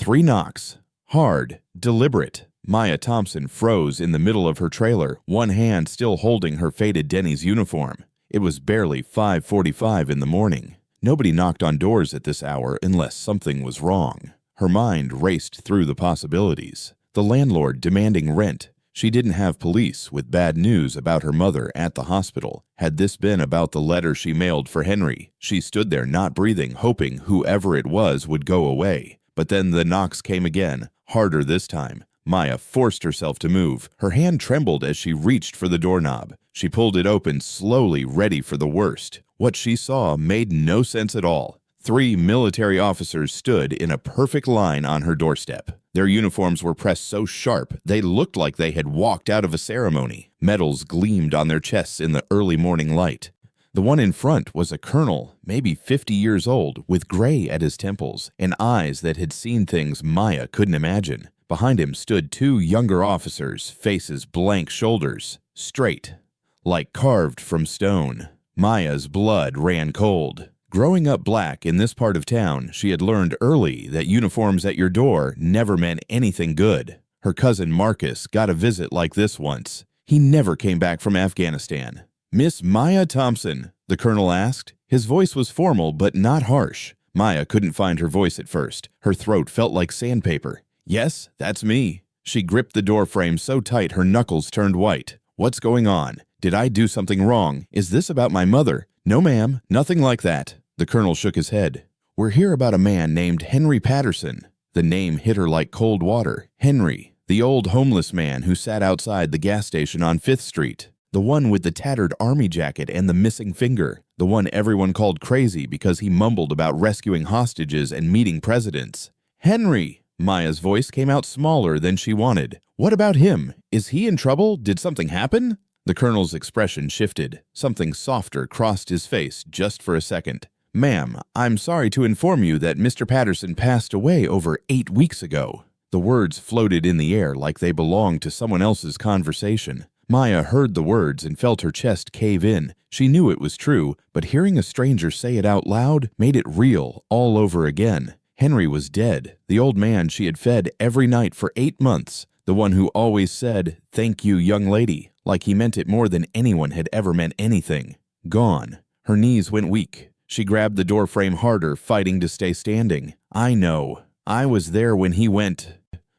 3 knocks. Hard, deliberate. Maya Thompson froze in the middle of her trailer, one hand still holding her faded Denny's uniform. It was barely 5:45 in the morning. Nobody knocked on doors at this hour unless something was wrong. Her mind raced through the possibilities. The landlord demanding rent. She didn't have police with bad news about her mother at the hospital. Had this been about the letter she mailed for Henry? She stood there not breathing, hoping whoever it was would go away. But then the knocks came again, harder this time. Maya forced herself to move. Her hand trembled as she reached for the doorknob. She pulled it open slowly, ready for the worst. What she saw made no sense at all. 3 military officers stood in a perfect line on her doorstep. Their uniforms were pressed so sharp they looked like they had walked out of a ceremony. Medals gleamed on their chests in the early morning light. The one in front was a colonel, maybe 50 years old, with gray at his temples and eyes that had seen things Maya couldn't imagine. Behind him stood 2 younger officers, faces blank, shoulders straight, like carved from stone. Maya's blood ran cold. Growing up black in this part of town, she had learned early that uniforms at your door never meant anything good. Her cousin Marcus got a visit like this once. He never came back from Afghanistan. "Miss Maya Thompson?" the colonel asked. His voice was formal but not harsh. Maya couldn't find her voice at first. Her throat felt like sandpaper. "Yes, that's me." She gripped the door frame so tight her knuckles turned white. "What's going on? Did I do something wrong? Is this about my mother?" "No, ma'am, nothing like that." The colonel shook his head. "We're here about a man named Henry Patterson." The name hit her like cold water. Henry, the old homeless man who sat outside the gas station on 5th Street. The one with the tattered army jacket and the missing finger. The one everyone called crazy because he mumbled about rescuing hostages and meeting presidents. "Henry!" Maya's voice came out smaller than she wanted. "What about him? Is he in trouble? Did something happen?" The colonel's expression shifted. Something softer crossed his face just for a second. "Ma'am, I'm sorry to inform you that Mr. Patterson passed away over 8 weeks ago." The words floated in the air like they belonged to someone else's conversation. Maya heard the words and felt her chest cave in. She knew it was true, but hearing a stranger say it out loud made it real all over again. Henry was dead, the old man she had fed every night for 8 months, the one who always said, "Thank you, young lady," like he meant it more than anyone had ever meant anything. Gone. Her knees went weak. She grabbed the door frame harder, fighting to stay standing. "I know. I was there when he went."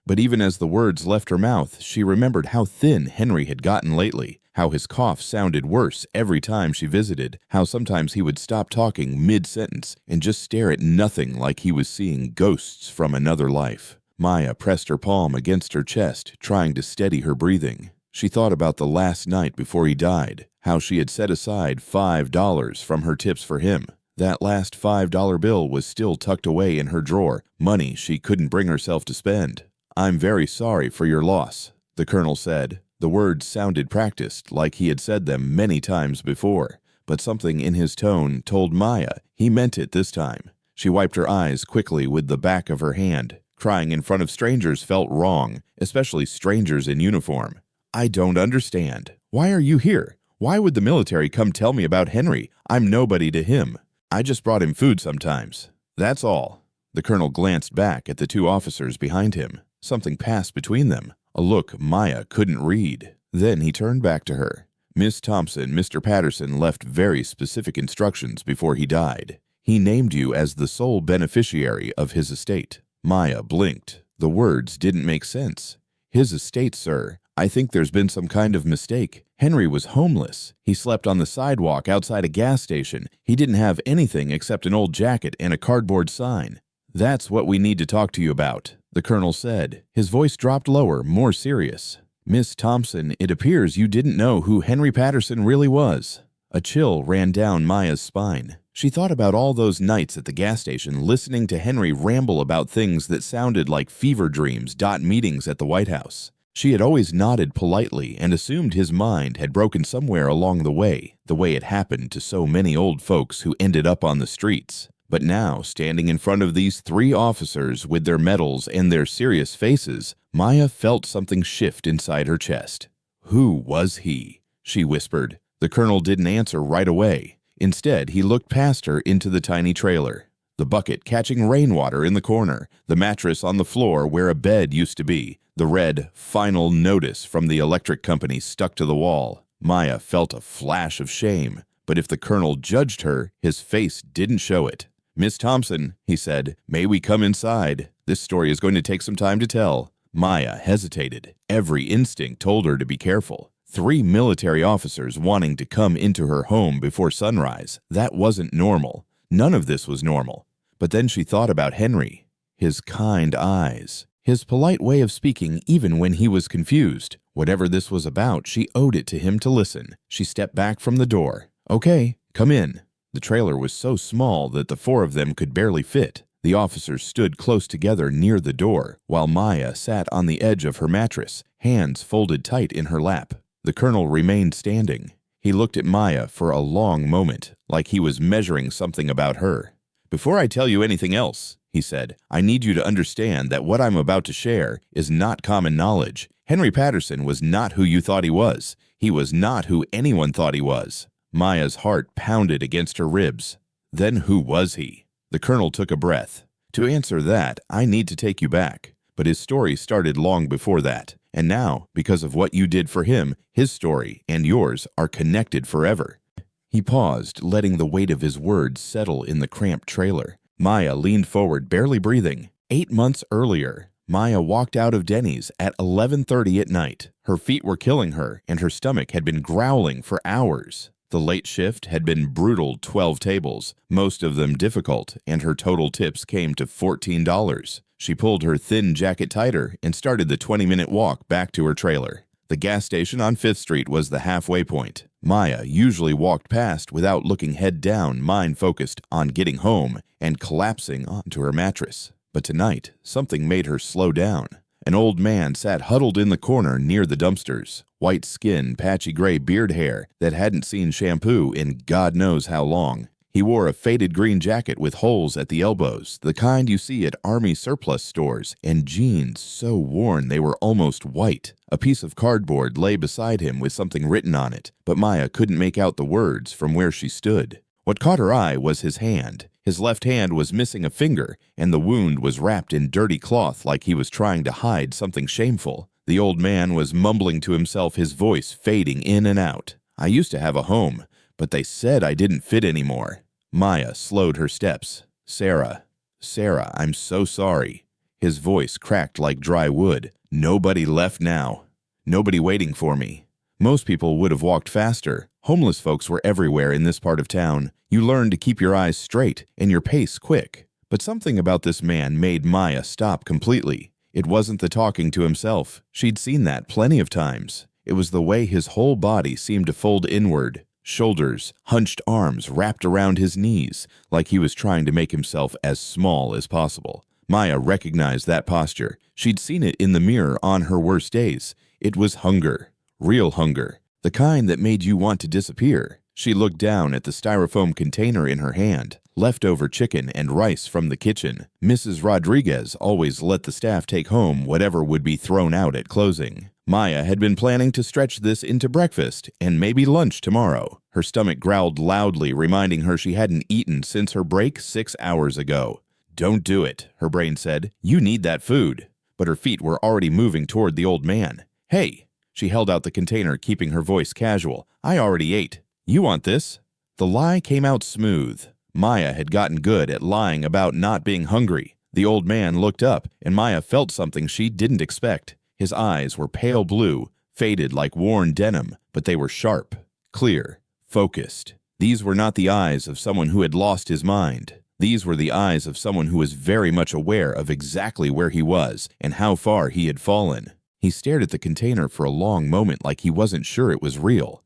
But even as the words left her mouth, she remembered how thin Henry had gotten lately, how his cough sounded worse every time she visited, how sometimes he would stop talking mid-sentence and just stare at nothing like he was seeing ghosts from another life. Maya pressed her palm against her chest, trying to steady her breathing. She thought about the last night before he died, how she had set aside $5 from her tips for him. That last $5 bill was still tucked away in her drawer, money she couldn't bring herself to spend. "I'm very sorry for your loss," the colonel said. The words sounded practiced, like he had said them many times before, but something in his tone told Maya he meant it this time. She wiped her eyes quickly with the back of her hand. Crying in front of strangers felt wrong, especially strangers in uniform. "I don't understand. Why are you here? Why would the military come tell me about Henry? I'm nobody to him. I just brought him food sometimes. That's all." The colonel glanced back at the 2 officers behind him. Something passed between them, a look Maya couldn't read. Then he turned back to her. "Miss Thompson, Mr. Patterson left very specific instructions before he died. He named you as the sole beneficiary of his estate." Maya blinked. The words didn't make sense. "His estate, sir. I think there's been some kind of mistake. Henry was homeless. He slept on the sidewalk outside a gas station. He didn't have anything except an old jacket and a cardboard sign." "That's what we need to talk to you about," the colonel said. His voice dropped lower, more serious. "Miss Thompson, it appears you didn't know who Henry Patterson really was." A chill ran down Maya's spine. She thought about all those nights at the gas station listening to Henry ramble about things that sounded like fever dreams meetings at the White House. She had always nodded politely and assumed his mind had broken somewhere along the way it happened to so many old folks who ended up on the streets. But now, standing in front of these 3 officers with their medals and their serious faces, Maya felt something shift inside her chest. "Who was he?" she whispered. The colonel didn't answer right away. Instead, he looked past her into the tiny trailer. the bucket catching rainwater in the corner, the mattress on the floor where a bed used to be, the red "Final Notice" from the electric company stuck to the wall. Maya felt a flash of shame, but if the colonel judged her, his face didn't show it. "Miss Thompson," he said, "may we come inside? This story is going to take some time to tell." Maya hesitated. Every instinct told her to be careful. 3 military officers wanting to come into her home before sunrise. That wasn't normal. None of this was normal. But then she thought about Henry. His kind eyes. His polite way of speaking even when he was confused. Whatever this was about, she owed it to him to listen. She stepped back from the door. "Okay, come in." The trailer was so small that the 4 of them could barely fit. The officers stood close together near the door, while Maya sat on the edge of her mattress, hands folded tight in her lap. The colonel remained standing. He looked at Maya for a long moment, like he was measuring something about her. "Before I tell you anything else," he said, "I need you to understand that what I'm about to share is not common knowledge. Henry Patterson was not who you thought he was. He was not who anyone thought he was." Maya's heart pounded against her ribs. Then who was he? The colonel took a breath. "To answer that, I need to take you back. But his story started long before that. And now, because of what you did for him, his story and yours are connected forever." He paused, letting the weight of his words settle in the cramped trailer. Maya leaned forward, barely breathing. 8 months earlier, Maya walked out of Denny's at 11:30 at night. Her feet were killing her, and her stomach had been growling for hours. The late shift had been brutal 12 tables, most of them difficult, and her total tips came to $14. She pulled her thin jacket tighter and started the 20-minute walk back to her trailer. The gas station on 5th Street was the halfway point. Maya usually walked past without looking head down, mind focused on getting home and collapsing onto her mattress. But tonight, something made her slow down. An old man sat huddled in the corner near the dumpsters. White skin, patchy gray beard hair that hadn't seen shampoo in God knows how long. He wore a faded green jacket with holes at the elbows, the kind you see at army surplus stores, and jeans so worn they were almost white. A piece of cardboard lay beside him with something written on it, but Maya couldn't make out the words from where she stood. What caught her eye was his hand. His left hand was missing a finger, and the wound was wrapped in dirty cloth like he was trying to hide something shameful. The old man was mumbling to himself, his voice fading in and out. "I used to have a home, but they said I didn't fit anymore." Maya slowed her steps. Sarah, I'm so sorry." His voice cracked like dry wood. "Nobody left now. Nobody waiting for me." Most people would have walked faster. Homeless folks were everywhere in this part of town. You learned to keep your eyes straight and your pace quick. But something about this man made Maya stop completely. It wasn't the talking to himself. She'd seen that plenty of times. It was the way his whole body seemed to fold inward. Shoulders, hunched arms wrapped around his knees, like he was trying to make himself as small as possible. Maya recognized that posture. She'd seen it in the mirror on her worst days. It was hunger. Real hunger. The kind that made you want to disappear. She looked down at the styrofoam container in her hand. Leftover chicken and rice from the kitchen. Mrs. Rodriguez always let the staff take home whatever would be thrown out at closing. Maya had been planning to stretch this into breakfast and maybe lunch tomorrow. Her stomach growled loudly, reminding her she hadn't eaten since her break 6 hours ago. "Don't do it," her brain said. "You need that food." But her feet were already moving toward the old man. "Hey!" She held out the container, keeping her voice casual. "I already ate. You want this?" The lie came out smooth. Maya had gotten good at lying about not being hungry. The old man looked up, and Maya felt something she didn't expect. His eyes were pale blue, faded like worn denim, but they were sharp, clear, focused. These were not the eyes of someone who had lost his mind. These were the eyes of someone who was very much aware of exactly where he was and how far he had fallen. He stared at the container for a long moment like he wasn't sure it was real.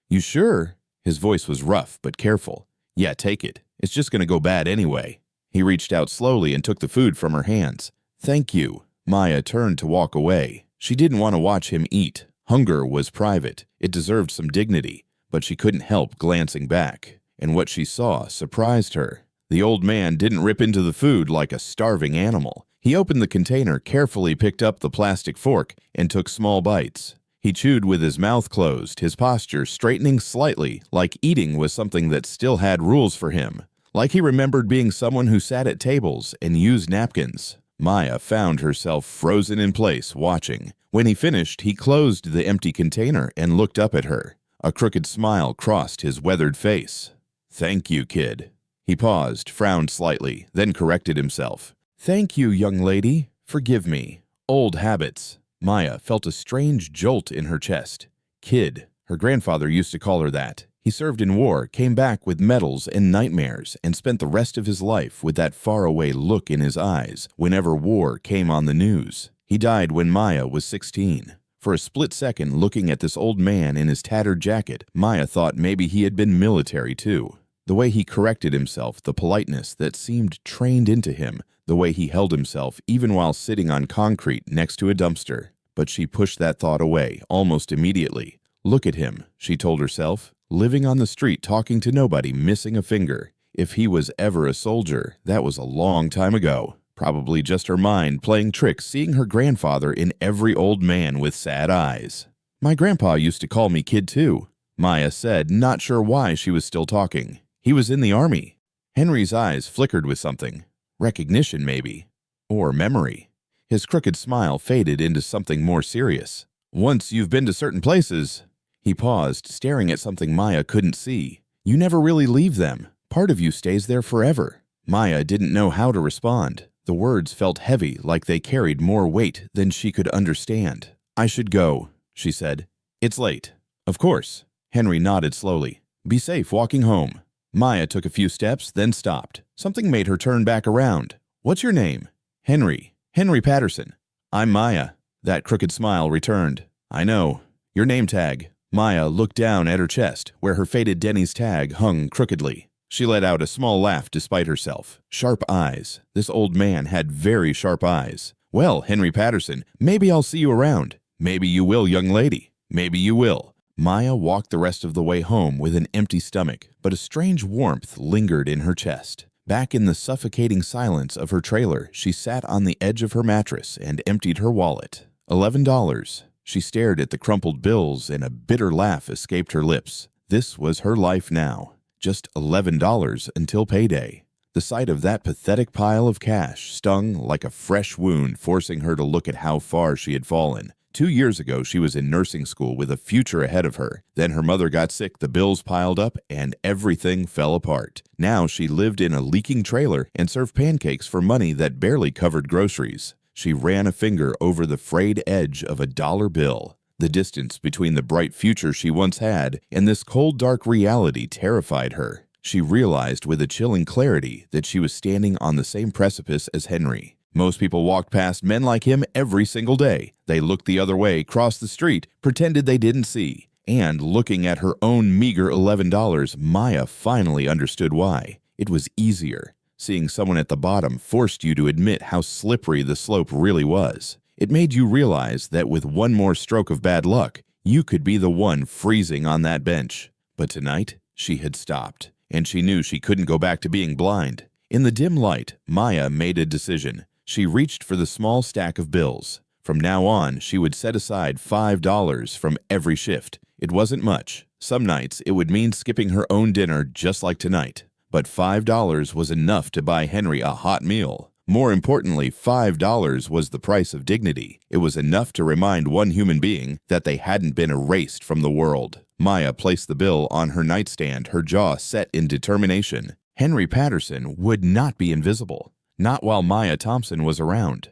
"You sure?" His voice was rough but careful. "Yeah, take it. It's just going to go bad anyway." He reached out slowly and took the food from her hands. "Thank you." Maya turned to walk away. She didn't want to watch him eat. Hunger was private. It deserved some dignity, but she couldn't help glancing back. And what she saw surprised her. The old man didn't rip into the food like a starving animal. He opened the container, carefully picked up the plastic fork, and took small bites. He chewed with his mouth closed, his posture straightening slightly, like eating was something that still had rules for him. like he remembered being someone who sat at tables and used napkins. Maya found herself frozen in place, watching. When he finished, he closed the empty container and looked up at her. A crooked smile crossed his weathered face. "Thank you, kid." He paused, frowned slightly, then corrected himself. "Thank you, young lady. Forgive me. Old habits." Maya felt a strange jolt in her chest. Kid. Her grandfather used to call her that. He served in war, came back with medals and nightmares, and spent the rest of his life with that faraway look in his eyes whenever war came on the news. He died when Maya was 16. For a split second, looking at this old man in his tattered jacket, Maya thought maybe he had been military too. The way he corrected himself, the politeness that seemed trained into him, the way he held himself even while sitting on concrete next to a dumpster. But she pushed that thought away almost immediately. Look at him, she told herself, living on the street, talking to nobody, missing a finger. If he was ever a soldier, that was a long time ago. Probably just her mind playing tricks, seeing her grandfather in every old man with sad eyes. "My grandpa used to call me kid too," Maya said, not sure why she was still talking. "He was in the army." Henry's eyes flickered with something. Recognition, maybe. Or memory. His crooked smile faded into something more serious. "Once you've been to certain places." He paused, staring at something Maya couldn't see. "You never really leave them. Part of you stays there forever." Maya didn't know how to respond. The words felt heavy, like they carried more weight than she could understand. "I should go," she said. "It's late." "Of course." Henry nodded slowly. "Be safe walking home." Maya took a few steps, then stopped. Something made her turn back around. "What's your name?" "Henry. Henry Patterson." "I'm Maya." That crooked smile returned. "I know. Your name tag." Maya looked down at her chest, where her faded Denny's tag hung crookedly. She let out a small laugh despite herself. Sharp eyes. This old man had very sharp eyes. "Well, Henry Patterson, maybe I'll see you around." "Maybe you will, young lady. Maybe you will." Maya walked the rest of the way home with an empty stomach, but a strange warmth lingered in her chest. Back in the suffocating silence of her trailer, she sat on the edge of her mattress and emptied her wallet. $11. She stared at the crumpled bills and a bitter laugh escaped her lips. This was her life now. Just $11 until payday. The sight of that pathetic pile of cash stung like a fresh wound, forcing her to look at how far she had fallen. 2 years ago, she was in nursing school with a future ahead of her. Then her mother got sick, the bills piled up, and everything fell apart. Now she lived in a leaking trailer and served pancakes for money that barely covered groceries. She ran a finger over the frayed edge of a dollar bill. The distance between the bright future she once had and this cold, dark reality terrified her. She realized with a chilling clarity that she was standing on the same precipice as Henry. Most people walked past men like him every single day. They looked the other way, crossed the street, pretended they didn't see. And looking at her own meager $11, Maya finally understood why. It was easier. Seeing someone at the bottom forced you to admit how slippery the slope really was. It made you realize that with one more stroke of bad luck, you could be the one freezing on that bench. But tonight, she had stopped, and she knew she couldn't go back to being blind. In the dim light, Maya made a decision. She reached for the small stack of bills. From now on, she would set aside $5 from every shift. It wasn't much. Some nights, it would mean skipping her own dinner just like tonight. But $5 was enough to buy Henry a hot meal. More importantly, $5 was the price of dignity. It was enough to remind one human being that they hadn't been erased from the world. Maya placed the bill on her nightstand, her jaw set in determination. Henry Patterson would not be invisible. Not while Maya Thompson was around.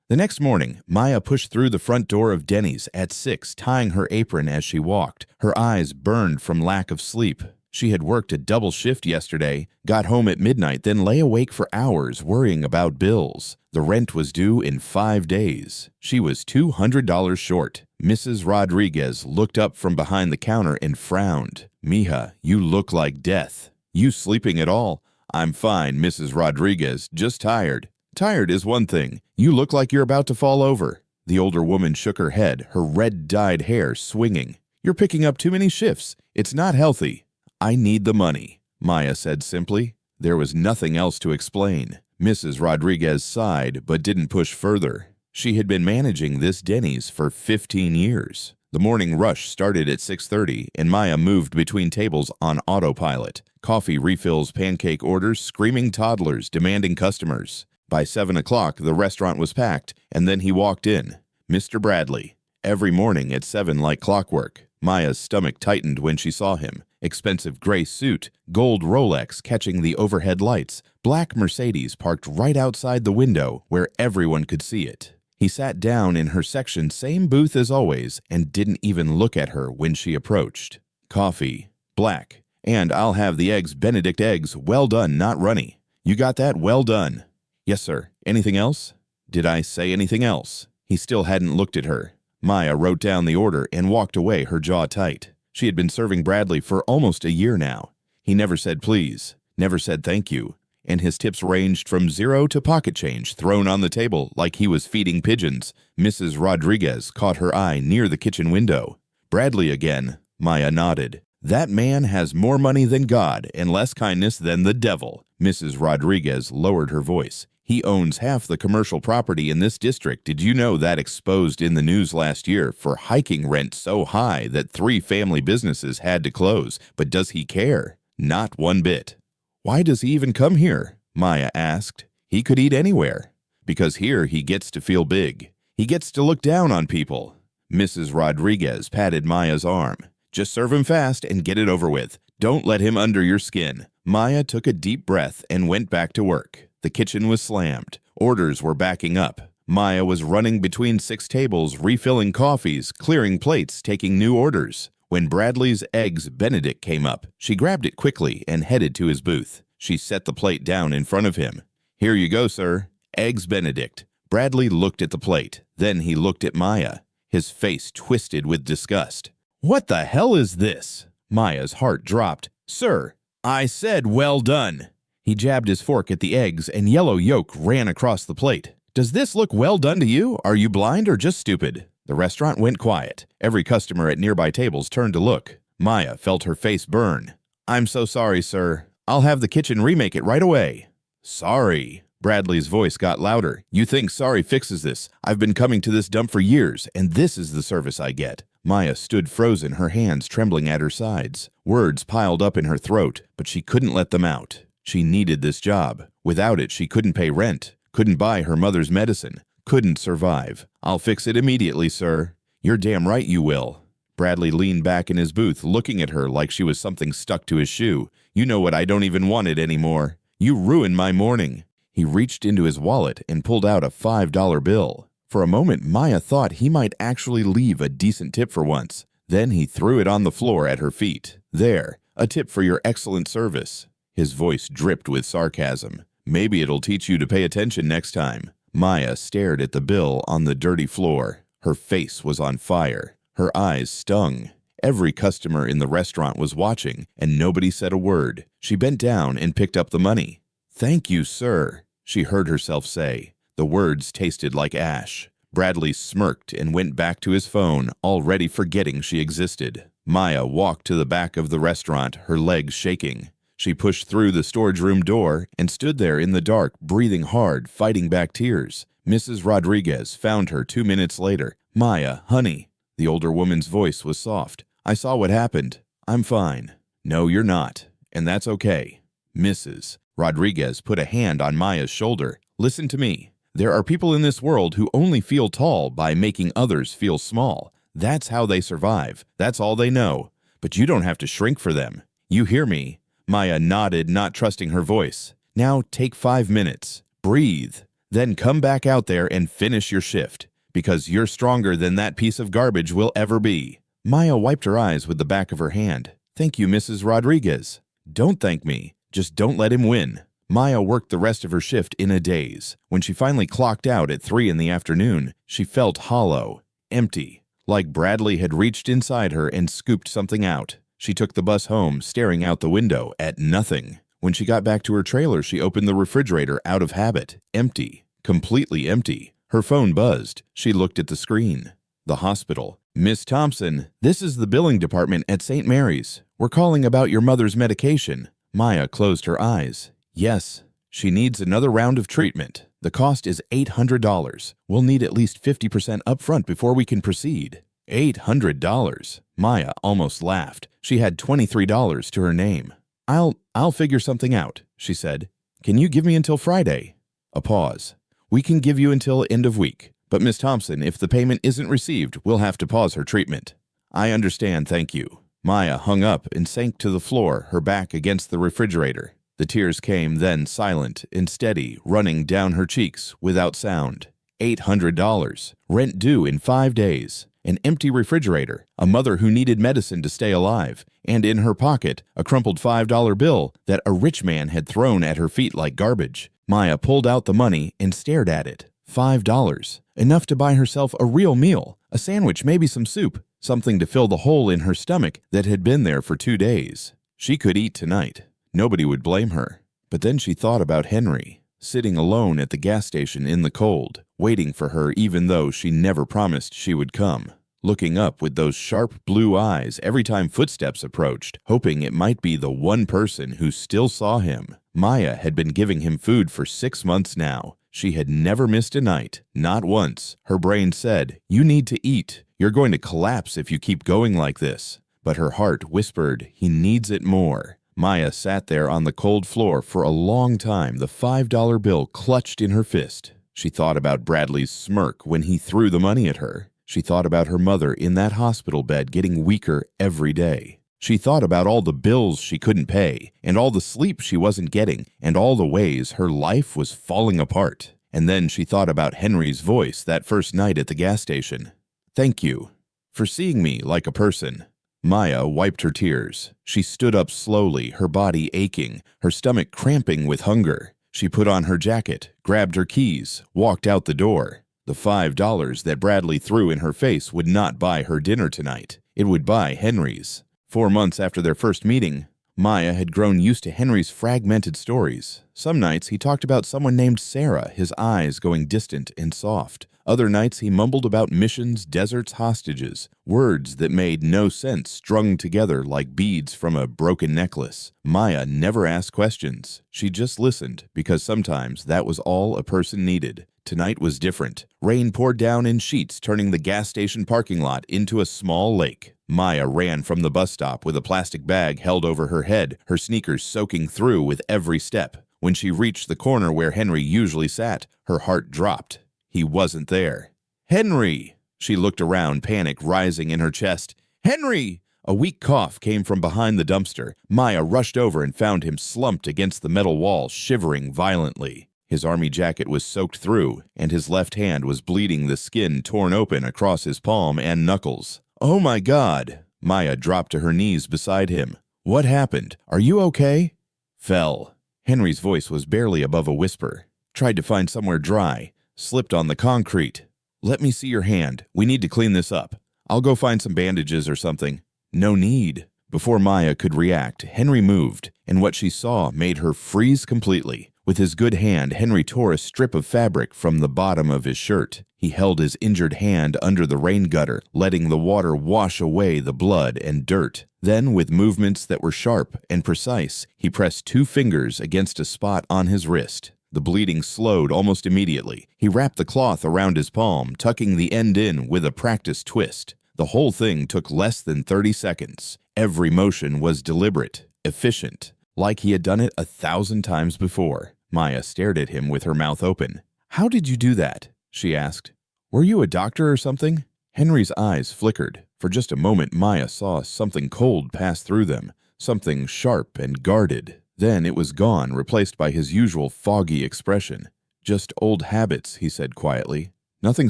The next morning, Maya pushed through the front door of Denny's at 6, tying her apron as she walked. Her eyes burned from lack of sleep. She had worked a double shift yesterday, got home at midnight, then lay awake for hours worrying about bills. The rent was due in 5 days. She was $200 short. Mrs. Rodriguez looked up from behind the counter and frowned. "Mija, you look like death." "You sleeping at all?" "I'm fine, Mrs. Rodriguez, just tired." "Tired is one thing. You look like you're about to fall over." The older woman shook her head, her red-dyed hair swinging. "You're picking up too many shifts. It's not healthy." "I need the money," Maya said simply. There was nothing else to explain. Mrs. Rodriguez sighed but didn't push further. She had been managing this Denny's for 15 years. The morning rush started at 6:30, and Maya moved between tables on autopilot. Coffee refills, pancake orders, screaming toddlers demanding customers. By 7 o'clock, the restaurant was packed, and then he walked in. Mr. Bradley. Every morning at 7 like clockwork. Maya's stomach tightened when she saw him. Expensive gray suit, gold Rolex catching the overhead lights, black Mercedes parked right outside the window where everyone could see it. He sat down in her section, same booth as always, and didn't even look at her when she approached. Coffee. Black. And I'll have the eggs Benedict eggs, well done, not runny. You got that? Well done. Yes, sir. Anything else? Did I say anything else? He still hadn't looked at her. Maya wrote down the order and walked away, her jaw tight. She had been serving Bradley for almost a year now. He never said please, never said thank you, and his tips ranged from zero to pocket change thrown on the table like he was feeding pigeons. Mrs. Rodriguez caught her eye near the kitchen window. Bradley again. Maya nodded. That man has more money than God and less kindness than the devil. Mrs. Rodriguez lowered her voice. He owns half the commercial property in this district. Did you know that exposed in the news last year for hiking rent so high that 3 family businesses had to close? But does he care? Not one bit. Why does he even come here? Maya asked. He could eat anywhere. Because here he gets to feel big. He gets to look down on people. Mrs. Rodriguez patted Maya's arm. Just serve him fast and get it over with. Don't let him under your skin. Maya took a deep breath and went back to work. The kitchen was slammed. Orders were backing up. Maya was running between 6 tables, refilling coffees, clearing plates, taking new orders. When Bradley's Eggs Benedict came up, she grabbed it quickly and headed to his booth. She set the plate down in front of him. Here you go, sir. Eggs Benedict. Bradley looked at the plate. Then he looked at Maya. His face twisted with disgust. What the hell is this? Maya's heart dropped. Sir, I said well done. He jabbed his fork at the eggs and yellow yolk ran across the plate. Does this look well done to you? Are you blind or just stupid? The restaurant went quiet. Every customer at nearby tables turned to look. Maya felt her face burn. I'm so sorry, sir. I'll have the kitchen remake it right away. Sorry. Bradley's voice got louder. You think sorry fixes this? I've been coming to this dump for years, and this is the service I get. Maya stood frozen, her hands trembling at her sides. Words piled up in her throat, but she couldn't let them out. She needed this job. Without it, she couldn't pay rent, couldn't buy her mother's medicine, couldn't survive. I'll fix it immediately, sir. You're damn right you will. Bradley leaned back in his booth, looking at her like she was something stuck to his shoe. You know what? I don't even want it anymore. You ruined my morning. He reached into his wallet and pulled out a $5 bill. For a moment, Maya thought he might actually leave a decent tip for once. Then he threw it on the floor at her feet. There, a tip for your excellent service. His voice dripped with sarcasm. Maybe it'll teach you to pay attention next time. Maya stared at the bill on the dirty floor. Her face was on fire. Her eyes stung. Every customer in the restaurant was watching, and nobody said a word. She bent down and picked up the money. Thank you, sir, she heard herself say. The words tasted like ash. Bradley smirked and went back to his phone, already forgetting she existed. Maya walked to the back of the restaurant, her legs shaking. She pushed through the storage room door and stood there in the dark, breathing hard, fighting back tears. Mrs. Rodriguez found her 2 minutes later. Maya, honey. The older woman's voice was soft. I saw what happened. I'm fine. No, you're not. And that's okay. Mrs. Rodriguez put a hand on Maya's shoulder. Listen to me. There are people in this world who only feel tall by making others feel small. That's how they survive. That's all they know. But you don't have to shrink for them. You hear me? Maya nodded, not trusting her voice. Now take 5 minutes. Breathe. Then come back out there and finish your shift. Because you're stronger than that piece of garbage will ever be. Maya wiped her eyes with the back of her hand. Thank you, Mrs. Rodriguez. Don't thank me. Just don't let him win. Maya worked the rest of her shift in a daze. When she finally clocked out at 3 in the afternoon, she felt hollow, empty, like Bradley had reached inside her and scooped something out. She took the bus home, staring out the window at nothing. When she got back to her trailer, she opened the refrigerator out of habit. Empty. Completely empty. Her phone buzzed. She looked at the screen. The hospital. Miss Thompson, this is the billing department at St. Mary's. We're calling about your mother's medication. Maya closed her eyes. Yes, she needs another round of treatment. The cost is $800. We'll need at least 50% upfront before we can proceed. $800. Maya almost laughed. She had $23 to her name. I'll figure something out, she said. Can you give me until Friday? A pause. We can give you until end of week. But Miss Thompson, if the payment isn't received, we'll have to pause her treatment. I understand, thank you. Maya hung up and sank to the floor, her back against the refrigerator. The tears came then silent and steady, running down her cheeks without sound. $800. Rent due in 5 days. An empty refrigerator, a mother who needed medicine to stay alive, and in her pocket, a crumpled $5 bill that a rich man had thrown at her feet like garbage. Maya pulled out the money and stared at it. $5. Enough to buy herself a real meal, a sandwich, maybe some soup, something to fill the hole in her stomach that had been there for 2 days. She could eat tonight. Nobody would blame her. But then she thought about Henry, sitting alone at the gas station in the cold, waiting for her even though she never promised she would come, looking up with those sharp blue eyes every time footsteps approached, hoping it might be the one person who still saw him. Maya had been giving him food for 6 months now. She had never missed a night, not once. Her brain said, "You need to eat. You're going to collapse if you keep going like this." But her heart whispered, "He needs it more." Maya sat there on the cold floor for a long time, the $5 bill clutched in her fist. She thought about Bradley's smirk when he threw the money at her. She thought about her mother in that hospital bed getting weaker every day. She thought about all the bills she couldn't pay, and all the sleep she wasn't getting, and all the ways her life was falling apart. And then she thought about Henry's voice that first night at the gas station. "Thank you for seeing me like a person." Maya wiped her tears. She stood up slowly, her body aching, her stomach cramping with hunger. She put on her jacket, grabbed her keys, walked out the door. The $5 that Bradley threw in her face would not buy her dinner tonight. It would buy Henry's. 4 months after their first meeting, Maya had grown used to Henry's fragmented stories. Some nights he talked about someone named Sarah, his eyes going distant and soft. Other nights he mumbled about missions, deserts, hostages, words that made no sense strung together like beads from a broken necklace. Maya never asked questions. She just listened, because sometimes that was all a person needed. Tonight was different. Rain poured down in sheets, turning the gas station parking lot into a small lake. Maya ran from the bus stop with a plastic bag held over her head, her sneakers soaking through with every step. When she reached the corner where Henry usually sat, her heart dropped. He wasn't there. "Henry!" She looked around, panic rising in her chest. "Henry!" A weak cough came from behind the dumpster. Maya rushed over and found him slumped against the metal wall, shivering violently. His army jacket was soaked through, and his left hand was bleeding, the skin torn open across his palm and knuckles. "Oh my God!" Maya dropped to her knees beside him. "What happened? Are you okay?" "Fell." Henry's voice was barely above a whisper. "Tried to find somewhere dry. Slipped on the concrete." "Let me see your hand. We need to clean this up. I'll go find some bandages or something." "No need." Before Maya could react, Henry moved, and what she saw made her freeze completely. With his good hand, Henry tore a strip of fabric from the bottom of his shirt. He held his injured hand under the rain gutter, letting the water wash away the blood and dirt. Then, with movements that were sharp and precise, he pressed 2 fingers against a spot on his wrist. The bleeding slowed almost immediately. He wrapped the cloth around his palm, tucking the end in with a practiced twist. The whole thing took less than 30 seconds. Every motion was deliberate, efficient, like he had done it 1,000 times before. Maya stared at him with her mouth open. "How did you do that?" she asked. "Were you a doctor or something?" Henry's eyes flickered. For just a moment, Maya saw something cold pass through them, something sharp and guarded. Then it was gone, replaced by his usual foggy expression. "Just old habits," he said quietly. "Nothing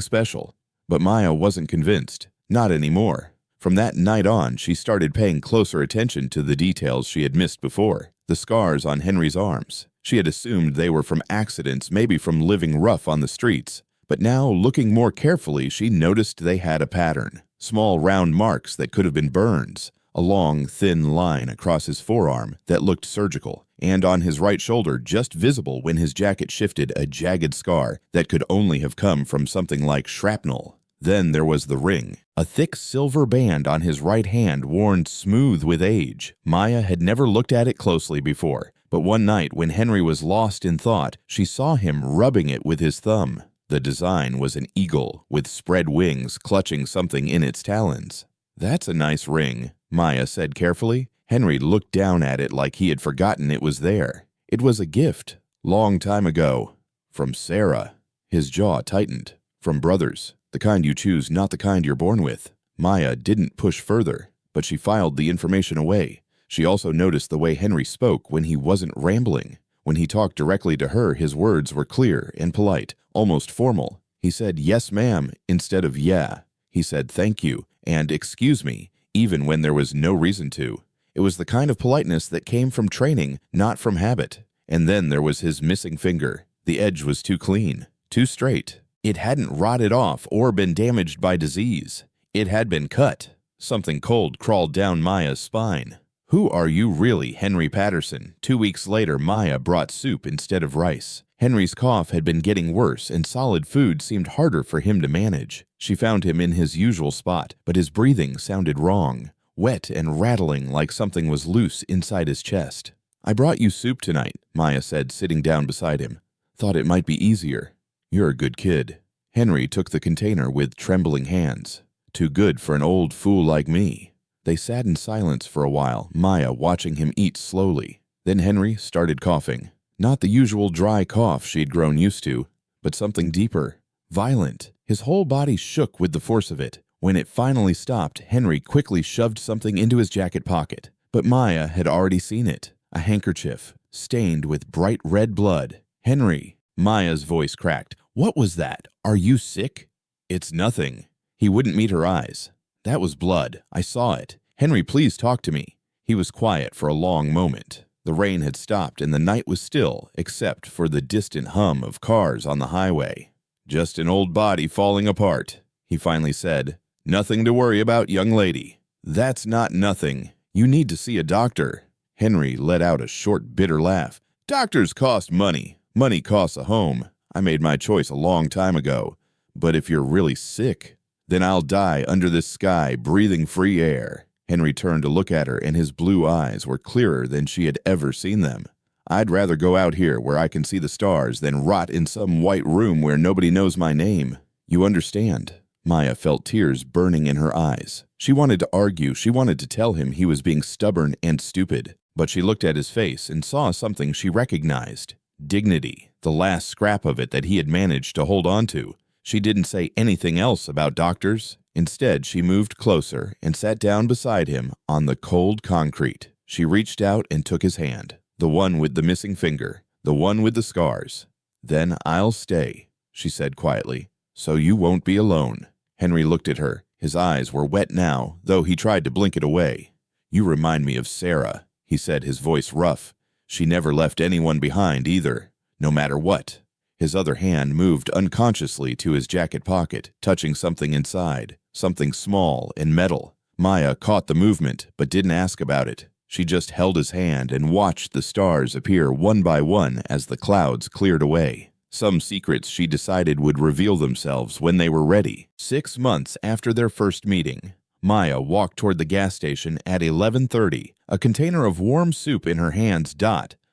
special." But Maya wasn't convinced. Not anymore. From that night on, she started paying closer attention to the details she had missed before. The scars on Henry's arms. She had assumed they were from accidents, maybe from living rough on the streets. But now, looking more carefully, she noticed they had a pattern. Small round marks that could have been burns. A long, thin line across his forearm that looked surgical, and on his right shoulder, just visible when his jacket shifted, a jagged scar that could only have come from something like shrapnel. Then there was the ring, a thick silver band on his right hand worn smooth with age. Maya had never looked at it closely before, but one night when Henry was lost in thought, she saw him rubbing it with his thumb. The design was an eagle with spread wings clutching something in its talons. "That's a nice ring," Maya said carefully. Henry looked down at it like he had forgotten it was there. It was a gift, long time ago. From Sarah. His jaw tightened. From brothers. The kind you choose, not the kind you're born with. Maya didn't push further, but she filed the information away. She also noticed the way Henry spoke when he wasn't rambling. When he talked directly to her, his words were clear and polite, almost formal. He said, "Yes, ma'am," instead of "yeah." He said, "Thank you," and "excuse me," even when there was no reason to. It was the kind of politeness that came from training, not from habit. And then there was his missing finger. The edge was too clean, too straight. It hadn't rotted off or been damaged by disease. It had been cut. Something cold crawled down Maya's spine. "Who are you really, Henry Patterson?" 2 weeks later, Maya brought soup instead of rice. Henry's cough had been getting worse, and solid food seemed harder for him to manage. She found him in his usual spot, but his breathing sounded wrong, wet and rattling like something was loose inside his chest. "I brought you soup tonight," Maya said, sitting down beside him. "Thought it might be easier." "You're a good kid." Henry took the container with trembling hands. "Too good for an old fool like me." They sat in silence for a while, Maya watching him eat slowly. Then Henry started coughing. Not the usual dry cough she'd grown used to, but something deeper, violent. His whole body shook with the force of it. When it finally stopped, Henry quickly shoved something into his jacket pocket. But Maya had already seen it. A handkerchief, stained with bright red blood. "Henry," Maya's voice cracked. "What was that? Are you sick?" "It's nothing." He wouldn't meet her eyes. "That was blood. I saw it. Henry, please talk to me." He was quiet for a long moment. The rain had stopped and the night was still, except for the distant hum of cars on the highway. "Just an old body falling apart," he finally said. "Nothing to worry about, young lady." "That's not nothing. You need to see a doctor." Henry let out a short, bitter laugh. "Doctors cost money. Money costs a home. I made my choice a long time ago. But if you're really sick, then I'll die under this sky, breathing free air." Henry turned to look at her, and his blue eyes were clearer than she had ever seen them. "I'd rather go out here where I can see the stars than rot in some white room where nobody knows my name. You understand?" Maya felt tears burning in her eyes. She wanted to argue. She wanted to tell him he was being stubborn and stupid. But she looked at his face and saw something she recognized. Dignity, the last scrap of it that he had managed to hold on to. She didn't say anything else about doctors. Instead, she moved closer and sat down beside him on the cold concrete. She reached out and took his hand, the one with the missing finger, the one with the scars. "Then I'll stay," she said quietly, "so you won't be alone." Henry looked at her. His eyes were wet now, though he tried to blink it away. "You remind me of Sarah," he said, his voice rough. "She never left anyone behind either, no matter what." His other hand moved unconsciously to his jacket pocket, touching something inside, something small and metal. Maya caught the movement, but didn't ask about it. She just held his hand and watched the stars appear one by one as the clouds cleared away. Some secrets she decided would reveal themselves when they were ready. 6 months after their first meeting, Maya walked toward the gas station at 11:30, a container of warm soup in her hands.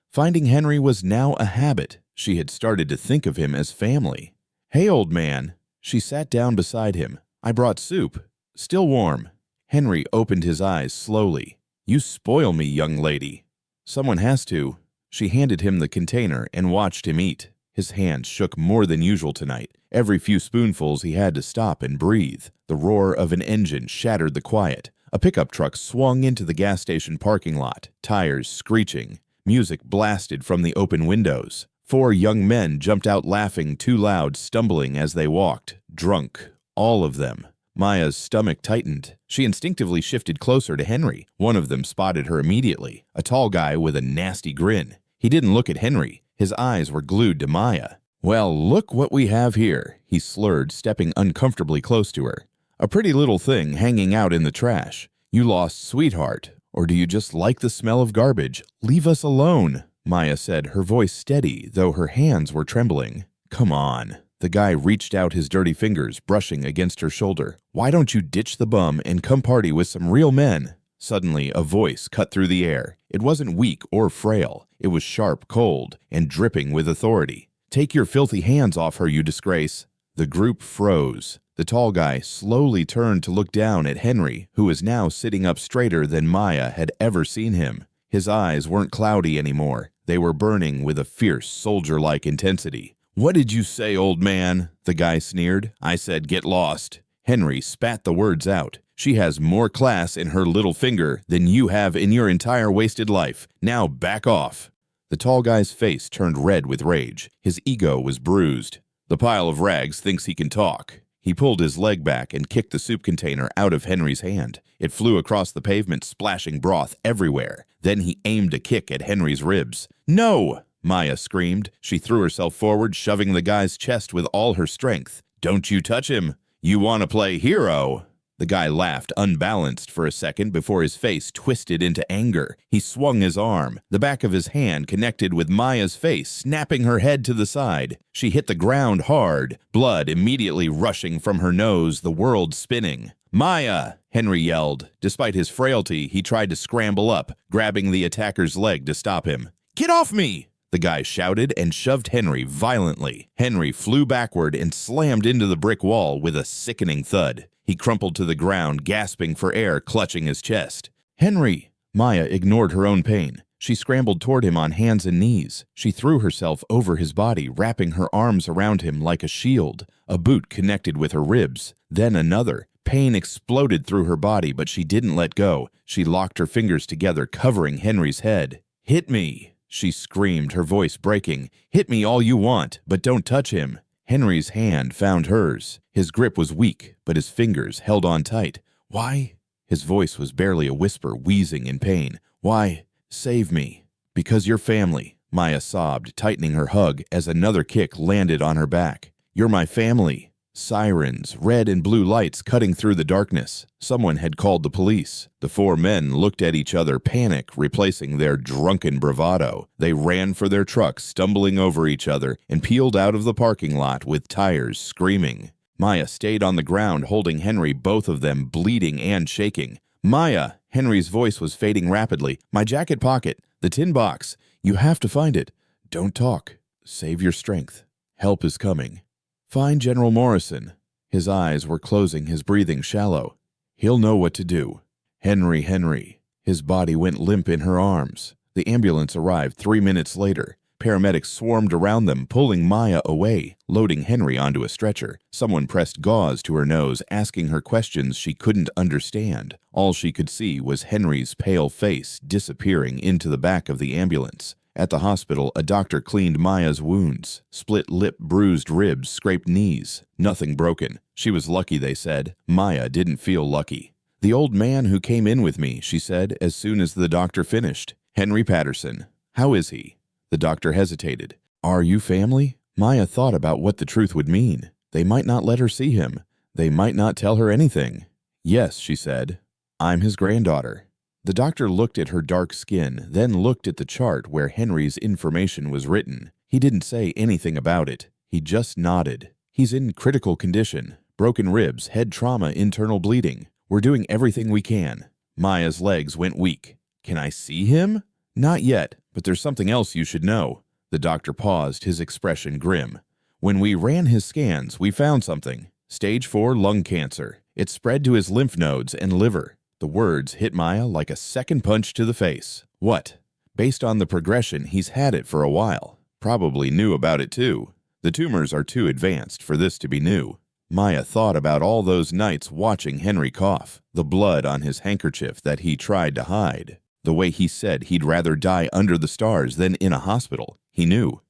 Finding Henry was now a habit. She had started to think of him as family. "Hey, old man." She sat down beside him. "I brought soup. Still warm." Henry opened his eyes slowly. "You spoil me, young lady." "Someone has to." She handed him the container and watched him eat. His hands shook more than usual tonight. Every few spoonfuls he had to stop and breathe. The roar of an engine shattered the quiet. A pickup truck swung into the gas station parking lot, tires screeching. Music blasted from the open windows. 4 young men jumped out laughing too loud, stumbling as they walked, drunk, all of them. Maya's stomach tightened. She instinctively shifted closer to Henry. One of them spotted her immediately, a tall guy with a nasty grin. He didn't look at Henry. His eyes were glued to Maya. "Well, look what we have here," he slurred, stepping uncomfortably close to her. "A pretty little thing hanging out in the trash. You lost sweetheart. Or do you just like the smell of garbage? Leave us alone," Maya said, her voice steady, though her hands were trembling. "Come on." The guy reached out his dirty fingers, brushing against her shoulder. "Why don't you ditch the bum and come party with some real men?" Suddenly, a voice cut through the air. It wasn't weak or frail. It was sharp, cold, and dripping with authority. Take your filthy hands off her, you disgrace." The group froze. The tall guy slowly turned to look down at Henry, who was now sitting up straighter than Maya had ever seen him. His eyes weren't cloudy anymore. They were burning with a fierce, soldier-like intensity. "What did you say, old man?" the guy sneered. "I said get lost." Henry spat the words out. "She has more class in her little finger than you have in your entire wasted life. Now back off." The tall guy's face turned red with rage. His ego was bruised. "The pile of rags thinks he can talk." He pulled his leg back and kicked the soup container out of Henry's hand. It flew across the pavement, splashing broth everywhere. Then he aimed a kick at Henry's ribs. "No!" Maya screamed. She threw herself forward, shoving the guy's chest with all her strength. "Don't you touch him! You want to play hero!" The guy laughed, unbalanced for a second before his face twisted into anger. He swung his arm. The back of his hand connected with Maya's face, snapping her head to the side. She hit the ground hard, blood immediately rushing from her nose, the world spinning. "Maya!" Henry yelled. Despite his frailty, he tried to scramble up, grabbing the attacker's leg to stop him. "Get off me!" The guy shouted and shoved Henry violently. Henry flew backward and slammed into the brick wall with a sickening thud. He crumpled to the ground, gasping for air, clutching his chest. "Henry!" Maya ignored her own pain. She scrambled toward him on hands and knees. She threw herself over his body, wrapping her arms around him like a shield. A boot connected with her ribs. Then another. Pain exploded through her body, but she didn't let go. She locked her fingers together, covering Henry's head. "Hit me!" she screamed, her voice breaking. "Hit me all you want, but don't touch him." Henry's hand found hers. His grip was weak, but his fingers held on tight. "Why?" His voice was barely a whisper, wheezing in pain. "Why? Save me." "Because you're family," Maya sobbed, tightening her hug as another kick landed on her back. "You're my family." Sirens, red and blue lights cutting through the darkness. Someone had called the police. The four men looked at each other, panic replacing their drunken bravado. They ran for their trucks, stumbling over each other, and peeled out of the parking lot with tires screaming. Maya stayed on the ground, holding Henry, both of them bleeding and shaking. "Maya!" Henry's voice was fading rapidly. "My jacket pocket. The tin box. You have to find it. Don't talk. Save your strength. Help is coming. Find General Morrison." His eyes were closing, his breathing shallow. "He'll know what to do." "Henry, Henry." His body went limp in her arms. The ambulance arrived 3 minutes later. Paramedics swarmed around them, pulling Maya away, loading Henry onto a stretcher. Someone pressed gauze to her nose, asking her questions she couldn't understand. All she could see was Henry's pale face disappearing into the back of the ambulance. At the hospital, a doctor cleaned Maya's wounds. Split lip, bruised ribs, scraped knees. Nothing broken. She was lucky, they said. Maya didn't feel lucky. "The old man who came in with me," she said as soon as the doctor finished. "Henry Patterson. How is he?" The doctor hesitated. "Are you family?" Maya thought about what the truth would mean. They might not let her see him. They might not tell her anything. "Yes," she said. "I'm his granddaughter." The doctor looked at her dark skin, then looked at the chart where Henry's information was written. He didn't say anything about it. He just nodded. "He's in critical condition. Broken ribs, head trauma, internal bleeding. We're doing everything we can." Maya's legs went weak. "Can I see him?" "Not yet, but there's something else you should know." The doctor paused, his expression grim. "When we ran his scans, we found something. Stage 4 lung cancer. It spread to his lymph nodes and liver." The words hit Maya like a second punch to the face. "What?" "Based on the progression, he's had it for a while. Probably knew about it too. The tumors are too advanced for this to be new." Maya thought about all those nights watching Henry cough, the blood on his handkerchief that he tried to hide, the way he said he'd rather die under the stars than in a hospital. He knew,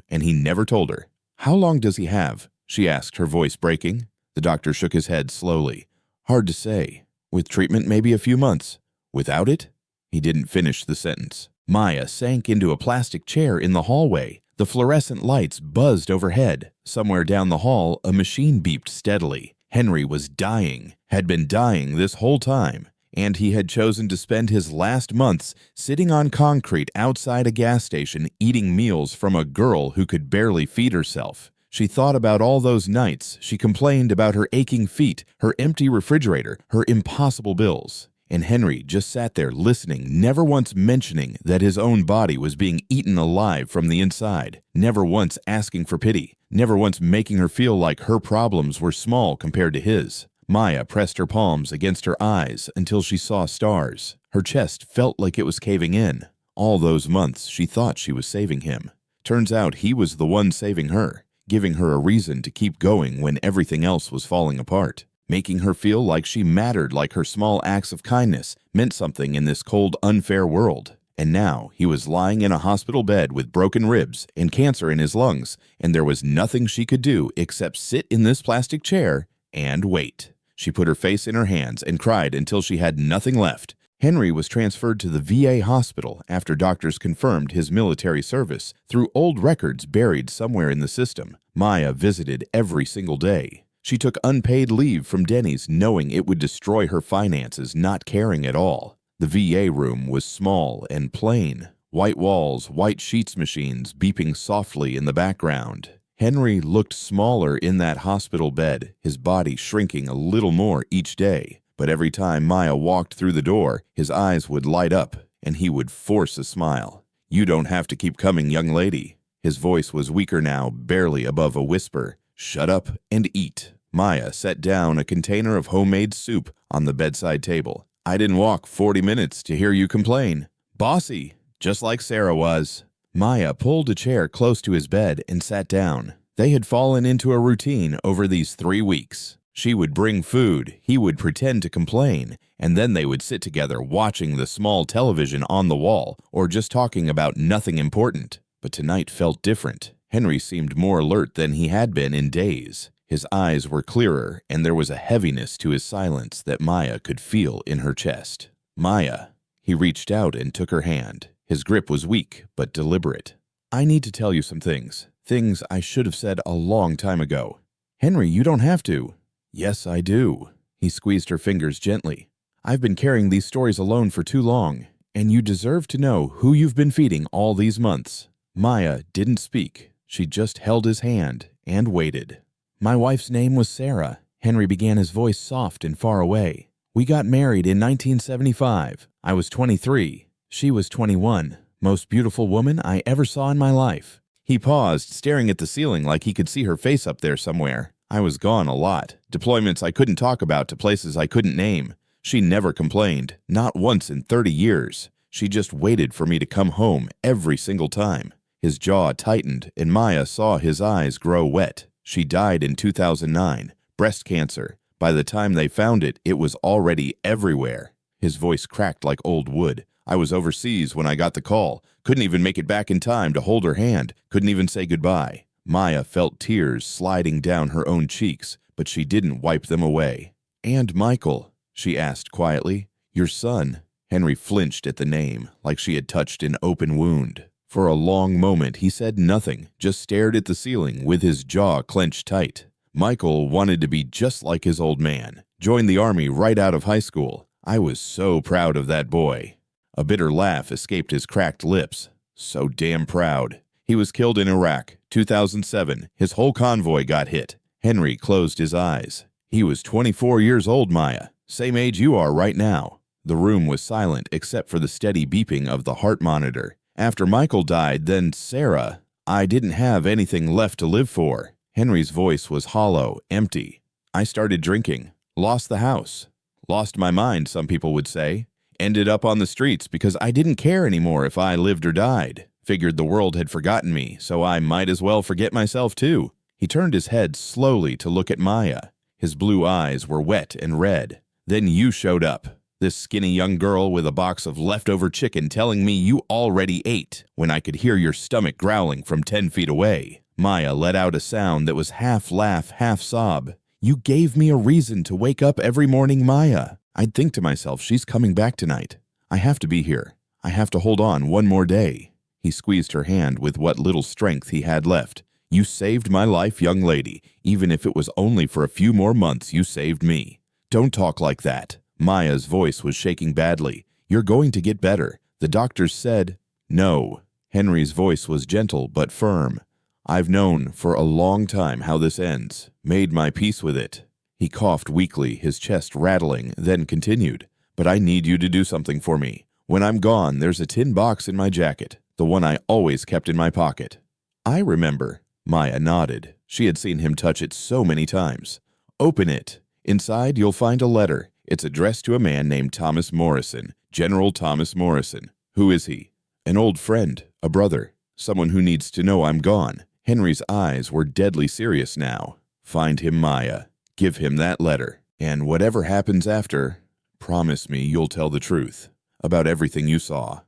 and he never told her. "How long does he have?" she asked, her voice breaking. The doctor shook his head slowly. "Hard to say. With treatment, maybe a few months. Without it?" He didn't finish the sentence. Maya sank into a plastic chair in the hallway. The fluorescent lights buzzed overhead. Somewhere down the hall, a machine beeped steadily. Henry was dying, had been dying this whole time, and he had chosen to spend his last months sitting on concrete outside a gas station eating meals from a girl who could barely feed herself. She thought about all those nights. She complained about her aching feet, her empty refrigerator, her impossible bills. and Henry just sat there listening, never once mentioning that his own body was being eaten alive from the inside, never once asking for pity, never once making her feel like her problems were small compared to his. Maya pressed her palms against her eyes until she saw stars. Her chest felt like it was caving in. All those months she thought she was saving him. Turns out he was the one saving her, giving her a reason to keep going when everything else was falling apart, making her feel like she mattered, like her small acts of kindness meant something in this cold, unfair world. And now he was lying in a hospital bed with broken ribs and cancer in his lungs, and there was nothing she could do except sit in this plastic chair and wait. She put her face in her hands and cried until she had nothing left. Henry was transferred to the VA hospital after doctors confirmed his military service through old records buried somewhere in the system. Maya visited every single day. She took unpaid leave from Denny's, knowing it would destroy her finances, not caring at all. The VA room was small and plain. White walls, white sheets machines beeping softly in the background. Henry looked smaller in that hospital bed, his body shrinking a little more each day. But every time Maya walked through the door, his eyes would light up, and he would force a smile. "You don't have to keep coming, young lady." His voice was weaker now, barely above a whisper. "Shut up and eat." Maya set down a container of homemade soup on the bedside table. "I didn't walk 40 minutes to hear you complain. Bossy, just like Sarah was." Maya pulled a chair close to his bed and sat down. They had fallen into a routine over these 3 weeks. She would bring food, he would pretend to complain, and then they would sit together watching the small television on the wall or just talking about nothing important. But tonight felt different. Henry seemed more alert than he had been in days. His eyes were clearer, and there was a heaviness to his silence that Maya could feel in her chest. "Maya." He reached out and took her hand. His grip was weak, but deliberate. "I need to tell you some things. Things I should have said a long time ago." "Henry, you don't have to." "Yes, I do." He squeezed her fingers gently. "I've been carrying these stories alone for too long, and you deserve to know who you've been feeding all these months." Maya didn't speak. She just held his hand and waited. "My wife's name was Sarah." Henry began, his voice soft and far away. "We got married in 1975. I was 23. She was 21. Most beautiful woman I ever saw in my life." He paused, staring at the ceiling like he could see her face up there somewhere. "I was gone a lot. Deployments I couldn't talk about to places I couldn't name. She never complained, not once in 30 years. She just waited for me to come home every single time." His jaw tightened, and Maya saw his eyes grow wet. "She died in 2009. Breast cancer. By the time they found it, it was already everywhere." His voice cracked like old wood. "I was overseas when I got the call. Couldn't even make it back in time to hold her hand. Couldn't even say goodbye." Maya felt tears sliding down her own cheeks, but she didn't wipe them away. "And Michael?" she asked quietly. "Your son?" Henry flinched at the name, like she had touched an open wound. For a long moment he said nothing, just stared at the ceiling with his jaw clenched tight. "Michael wanted to be just like his old man. Joined the army right out of high school. I was so proud of that boy." A bitter laugh escaped his cracked lips. "So damn proud. He was killed in Iraq, 2007. His whole convoy got hit." Henry closed his eyes. "He was 24 years old, Maya. Same age you are right now." The room was silent except for the steady beeping of the heart monitor. "After Michael died, then Sarah. I didn't have anything left to live for." Henry's voice was hollow, empty. "I started drinking. Lost the house. Lost my mind, some people would say. Ended up on the streets because I didn't care anymore if I lived or died. Figured the world had forgotten me, so I might as well forget myself too." He turned his head slowly to look at Maya. His blue eyes were wet and red. "Then you showed up. This skinny young girl with a box of leftover chicken telling me you already ate when I could hear your stomach growling from 10 feet away." Maya let out a sound that was half laugh, half sob. "You gave me a reason to wake up every morning, Maya. I'd think to myself, she's coming back tonight. I have to be here. I have to hold on one more day." He squeezed her hand with what little strength he had left. "You saved my life, young lady. Even if it was only for a few more months, you saved me. Don't talk like that." Maya's voice was shaking badly. "You're going to get better. The doctors said—" "No." Henry's voice was gentle but firm. "I've known for a long time how this ends. Made my peace with it." He coughed weakly, his chest rattling, then continued. but I need you to do something for me. When I'm gone, there's a tin box in my jacket, the one I always kept in my pocket." "I remember." Maya nodded. She had seen him touch it so many times. "Open it. Inside, you'll find a letter. It's addressed to a man named Thomas Morrison, General Thomas Morrison." "Who is he?" "An old friend, a brother, someone who needs to know I'm gone." Henry's eyes were deadly serious now. "Find him, Maya. Give him that letter. And whatever happens after, promise me you'll tell the truth about everything you saw."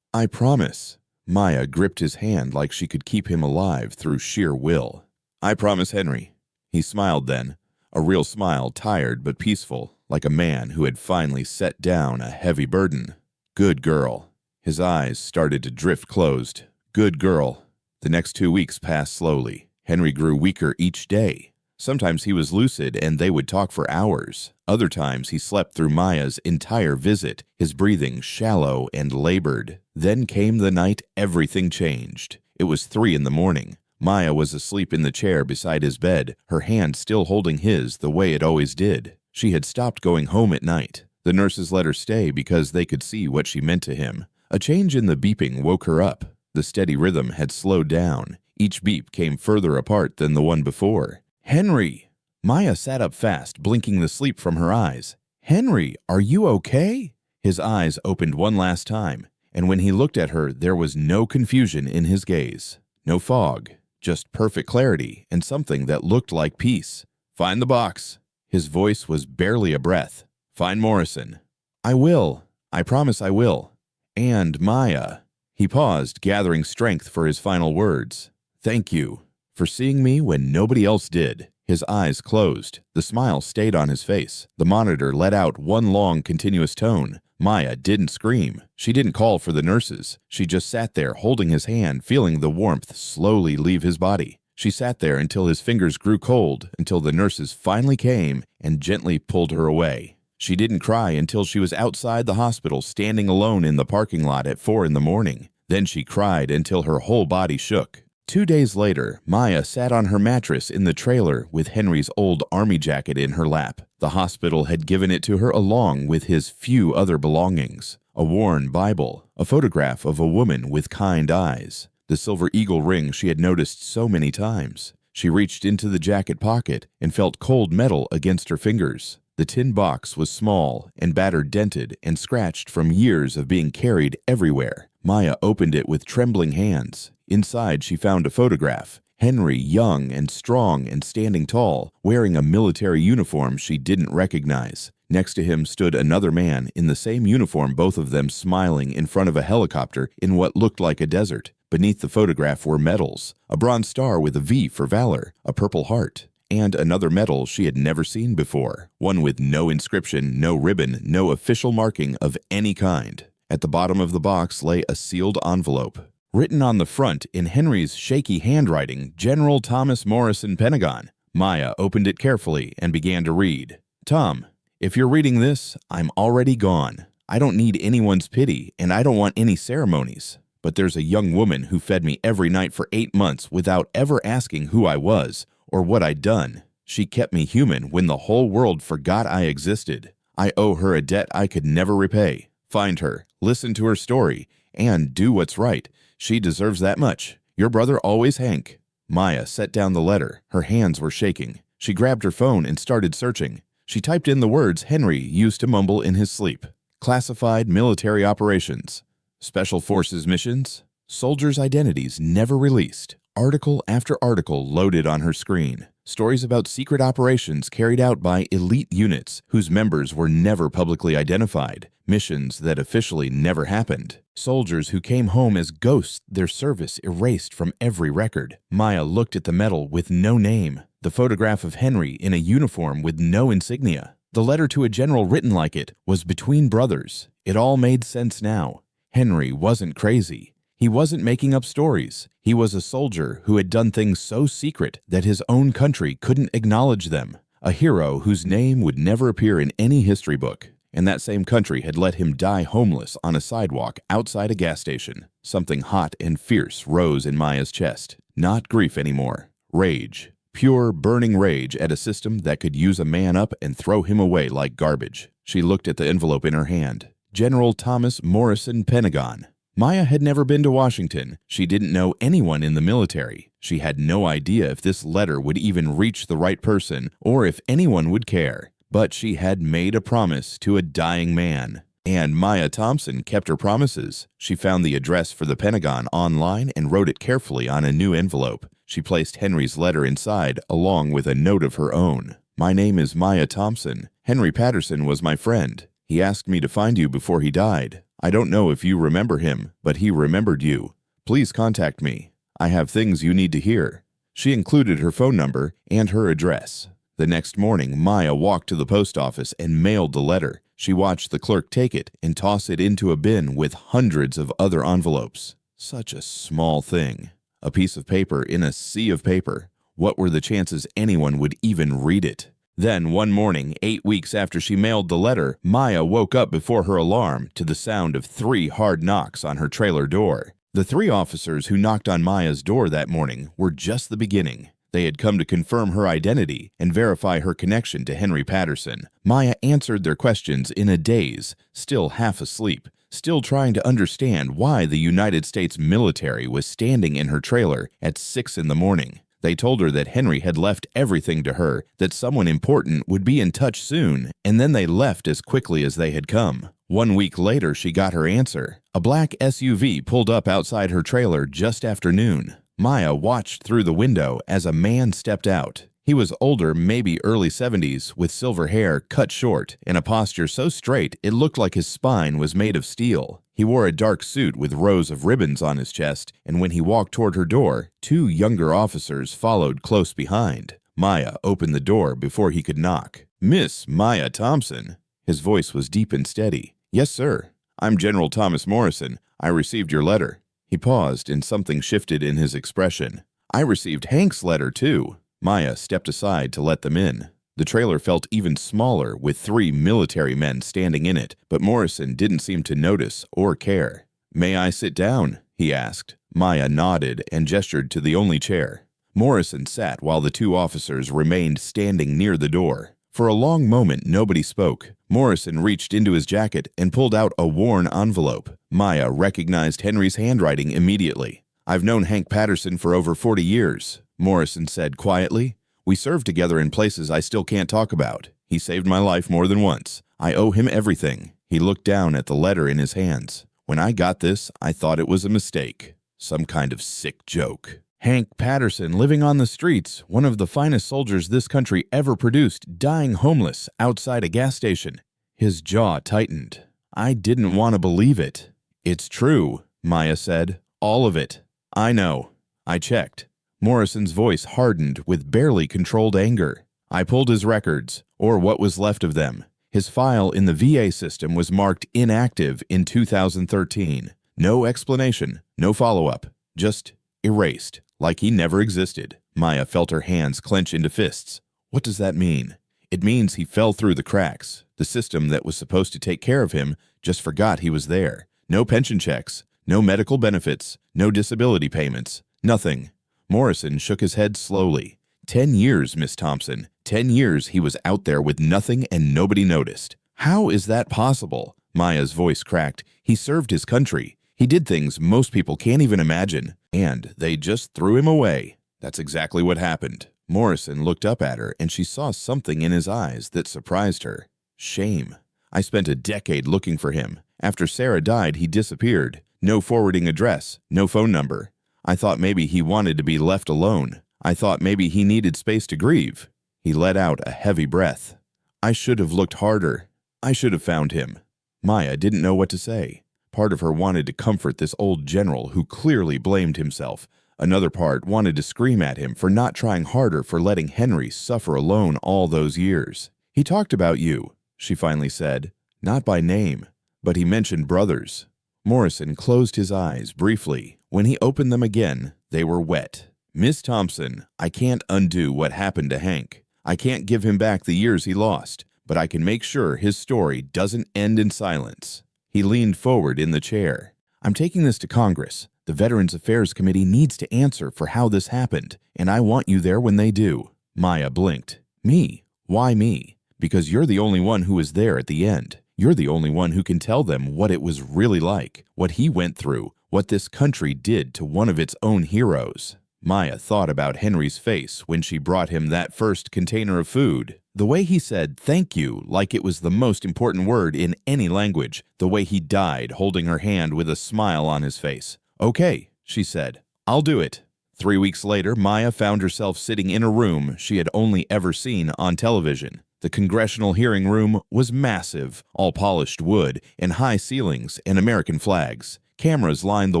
"I promise." Maya gripped his hand like she could keep him alive through sheer will. "I promise, Henry." He smiled then, a real smile, tired but peaceful, like a man who had finally set down a heavy burden. "Good girl." His eyes started to drift closed. "Good girl." The next 2 weeks passed slowly. Henry grew weaker each day. Sometimes he was lucid and they would talk for hours. Other times he slept through Maya's entire visit, his breathing shallow and labored. Then came the night everything changed. It was 3 in the morning. Maya was asleep in the chair beside his bed, her hand still holding his the way it always did. She had stopped going home at night. The nurses let her stay because they could see what she meant to him. A change in the beeping woke her up. The steady rhythm had slowed down. Each beep came further apart than the one before. "Henry!" Maya sat up fast, blinking the sleep from her eyes. "Henry, are you okay?" His eyes opened one last time, and when he looked at her, there was no confusion in his gaze. No fog, just perfect clarity and something that looked like peace. "Find the box." His voice was barely a breath. "Find Morrison." "I will. I promise I will." "And Maya." He paused, gathering strength for his final words. "Thank you for seeing me when nobody else did." His eyes closed. The smile stayed on his face. The monitor let out one long, continuous tone. Maya didn't scream. She didn't call for the nurses. She just sat there, holding his hand, feeling the warmth slowly leave his body. She sat there until his fingers grew cold, until the nurses finally came and gently pulled her away. She didn't cry until she was outside the hospital, standing alone in the parking lot at 4 in the morning. Then she cried until her whole body shook. 2 days later, Maya sat on her mattress in the trailer with Henry's old army jacket in her lap. The hospital had given it to her along with his few other belongings. A worn Bible, a photograph of a woman with kind eyes, the silver eagle ring she had noticed so many times. She reached into the jacket pocket and felt cold metal against her fingers. The tin box was small and battered, dented, and scratched from years of being carried everywhere. Maya opened it with trembling hands. Inside, she found a photograph. Henry, young and strong and standing tall, wearing a military uniform she didn't recognize. Next to him stood another man in the same uniform, both of them smiling in front of a helicopter in what looked like a desert. Beneath the photograph were medals, a bronze star with a V for valor, a purple heart, and another medal she had never seen before, one with no inscription, no ribbon, no official marking of any kind. At the bottom of the box lay a sealed envelope. Written on the front in Henry's shaky handwriting, General Thomas Morrison, Pentagon. Maya opened it carefully and began to read. "Tom, if you're reading this, I'm already gone. I don't need anyone's pity, and I don't want any ceremonies. But there's a young woman who fed me every night for 8 months without ever asking who I was or what I'd done. She kept me human when the whole world forgot I existed. I owe her a debt I could never repay. Find her, listen to her story, and do what's right. She deserves that much. Your brother always, Hank." Maya set down the letter. Her hands were shaking. She grabbed her phone and started searching. She typed in the words Henry used to mumble in his sleep. Classified military operations. Special Forces missions. Soldiers' identities never released. Article after article loaded on her screen. Stories about secret operations carried out by elite units whose members were never publicly identified. Missions that officially never happened. Soldiers who came home as ghosts, their service erased from every record. Maya looked at the medal with no name. The photograph of Henry in a uniform with no insignia. The letter to a general written like it was between brothers. It all made sense now. Henry wasn't crazy. He wasn't making up stories. He was a soldier who had done things so secret that his own country couldn't acknowledge them. A hero whose name would never appear in any history book. And that same country had let him die homeless on a sidewalk outside a gas station. Something hot and fierce rose in Maya's chest. Not grief anymore. Rage. Pure, burning rage at a system that could use a man up and throw him away like garbage. She looked at the envelope in her hand. General Thomas Morrison, Pentagon. Maya had never been to Washington. She didn't know anyone in the military. She had no idea if this letter would even reach the right person or if anyone would care. But she had made a promise to a dying man. And Maya Thompson kept her promises. She found the address for the Pentagon online and wrote it carefully on a new envelope. She placed Henry's letter inside, along with a note of her own. My name is Maya Thompson. Henry Patterson was my friend. He asked me to find you before he died. I don't know if you remember him, but he remembered you. Please contact me. I have things you need to hear. She included her phone number and her address. The next morning, Maya walked to the post office and mailed the letter. She watched the clerk take it and toss it into a bin with hundreds of other envelopes. Such a small thing. A piece of paper in a sea of paper. What were the chances anyone would even read it? Then, one morning, 8 weeks after she mailed the letter, Maya woke up before her alarm to the sound of 3 hard knocks on her trailer door. The 3 officers who knocked on Maya's door that morning were just the beginning. They had come to confirm her identity and verify her connection to Henry Patterson. Maya answered their questions in a daze, still half asleep, still trying to understand why the United States military was standing in her trailer at 6 in the morning. They told her that Henry had left everything to her, that someone important would be in touch soon, and then they left as quickly as they had come. 1 week later, she got her answer. A black SUV pulled up outside her trailer just after noon. Maya watched through the window as a man stepped out. He was older, maybe early 70s, with silver hair cut short and a posture so straight it looked like his spine was made of steel. He wore a dark suit with rows of ribbons on his chest, and when he walked toward her door, 2 younger officers followed close behind. Maya opened the door before he could knock. "Miss Maya Thompson." His voice was deep and steady. "Yes, sir. I'm General Thomas Morrison. I received your letter." He paused and something shifted in his expression. "I received Hank's letter, too." Maya stepped aside to let them in. The trailer felt even smaller with 3 military men standing in it, but Morrison didn't seem to notice or care. "May I sit down?" he asked. Maya nodded and gestured to the only chair. Morrison sat while the 2 officers remained standing near the door. For a long moment, nobody spoke. Morrison reached into his jacket and pulled out a worn envelope. Maya recognized Henry's handwriting immediately. "I've known Hank Patterson for over 40 years, Morrison said quietly. "We served together in places I still can't talk about. He saved my life more than once. I owe him everything." He looked down at the letter in his hands. "When I got this, I thought it was a mistake. Some kind of sick joke." Hank Patterson, living on the streets, one of the finest soldiers this country ever produced, dying homeless outside a gas station. His jaw tightened. "I didn't want to believe it." "It's true," Maya said. "All of it. I know. I checked." Morrison's voice hardened with barely controlled anger. "I pulled his records, or what was left of them. His file in the VA system was marked inactive in 2013. No explanation, no follow-up, just erased, like he never existed." Maya felt her hands clench into fists. "What does that mean?" "It means he fell through the cracks. The system that was supposed to take care of him just forgot he was there. No pension checks, no medical benefits, no disability payments, nothing." Morrison shook his head slowly. 10 years, Miss Thompson. 10 years he was out there with nothing and nobody noticed." "How is that possible?" Maya's voice cracked. "He served his country. He did things most people can't even imagine. And they just threw him away." "That's exactly what happened." Morrison looked up at her and she saw something in his eyes that surprised her. Shame. "I spent a decade looking for him. After Sarah died, he disappeared. No forwarding address, no phone number. I thought maybe he wanted to be left alone. I thought maybe he needed space to grieve." He let out a heavy breath. "I should have looked harder. I should have found him." Maya didn't know what to say. Part of her wanted to comfort this old general who clearly blamed himself. Another part wanted to scream at him for not trying harder, for letting Henry suffer alone all those years. "He talked about you," she finally said. "Not by name, but he mentioned brothers." Morrison closed his eyes briefly. When he opened them again, they were wet. "Miss Thompson, I can't undo what happened to Hank. I can't give him back the years he lost, but I can make sure his story doesn't end in silence." He leaned forward in the chair. "I'm taking this to Congress. The Veterans Affairs Committee needs to answer for how this happened, and I want you there when they do." Maya blinked. "Me? Why me?" "Because you're the only one who was there at the end. You're the only one who can tell them what it was really like, what he went through, what this country did to one of its own heroes." Maya thought about Henry's face when she brought him that first container of food. The way he said thank you like it was the most important word in any language. The way he died holding her hand with a smile on his face. "Okay," she said. "I'll do it." 3 weeks later, Maya found herself sitting in a room she had only ever seen on television. The congressional hearing room was massive, all polished wood and high ceilings and American flags. Cameras lined the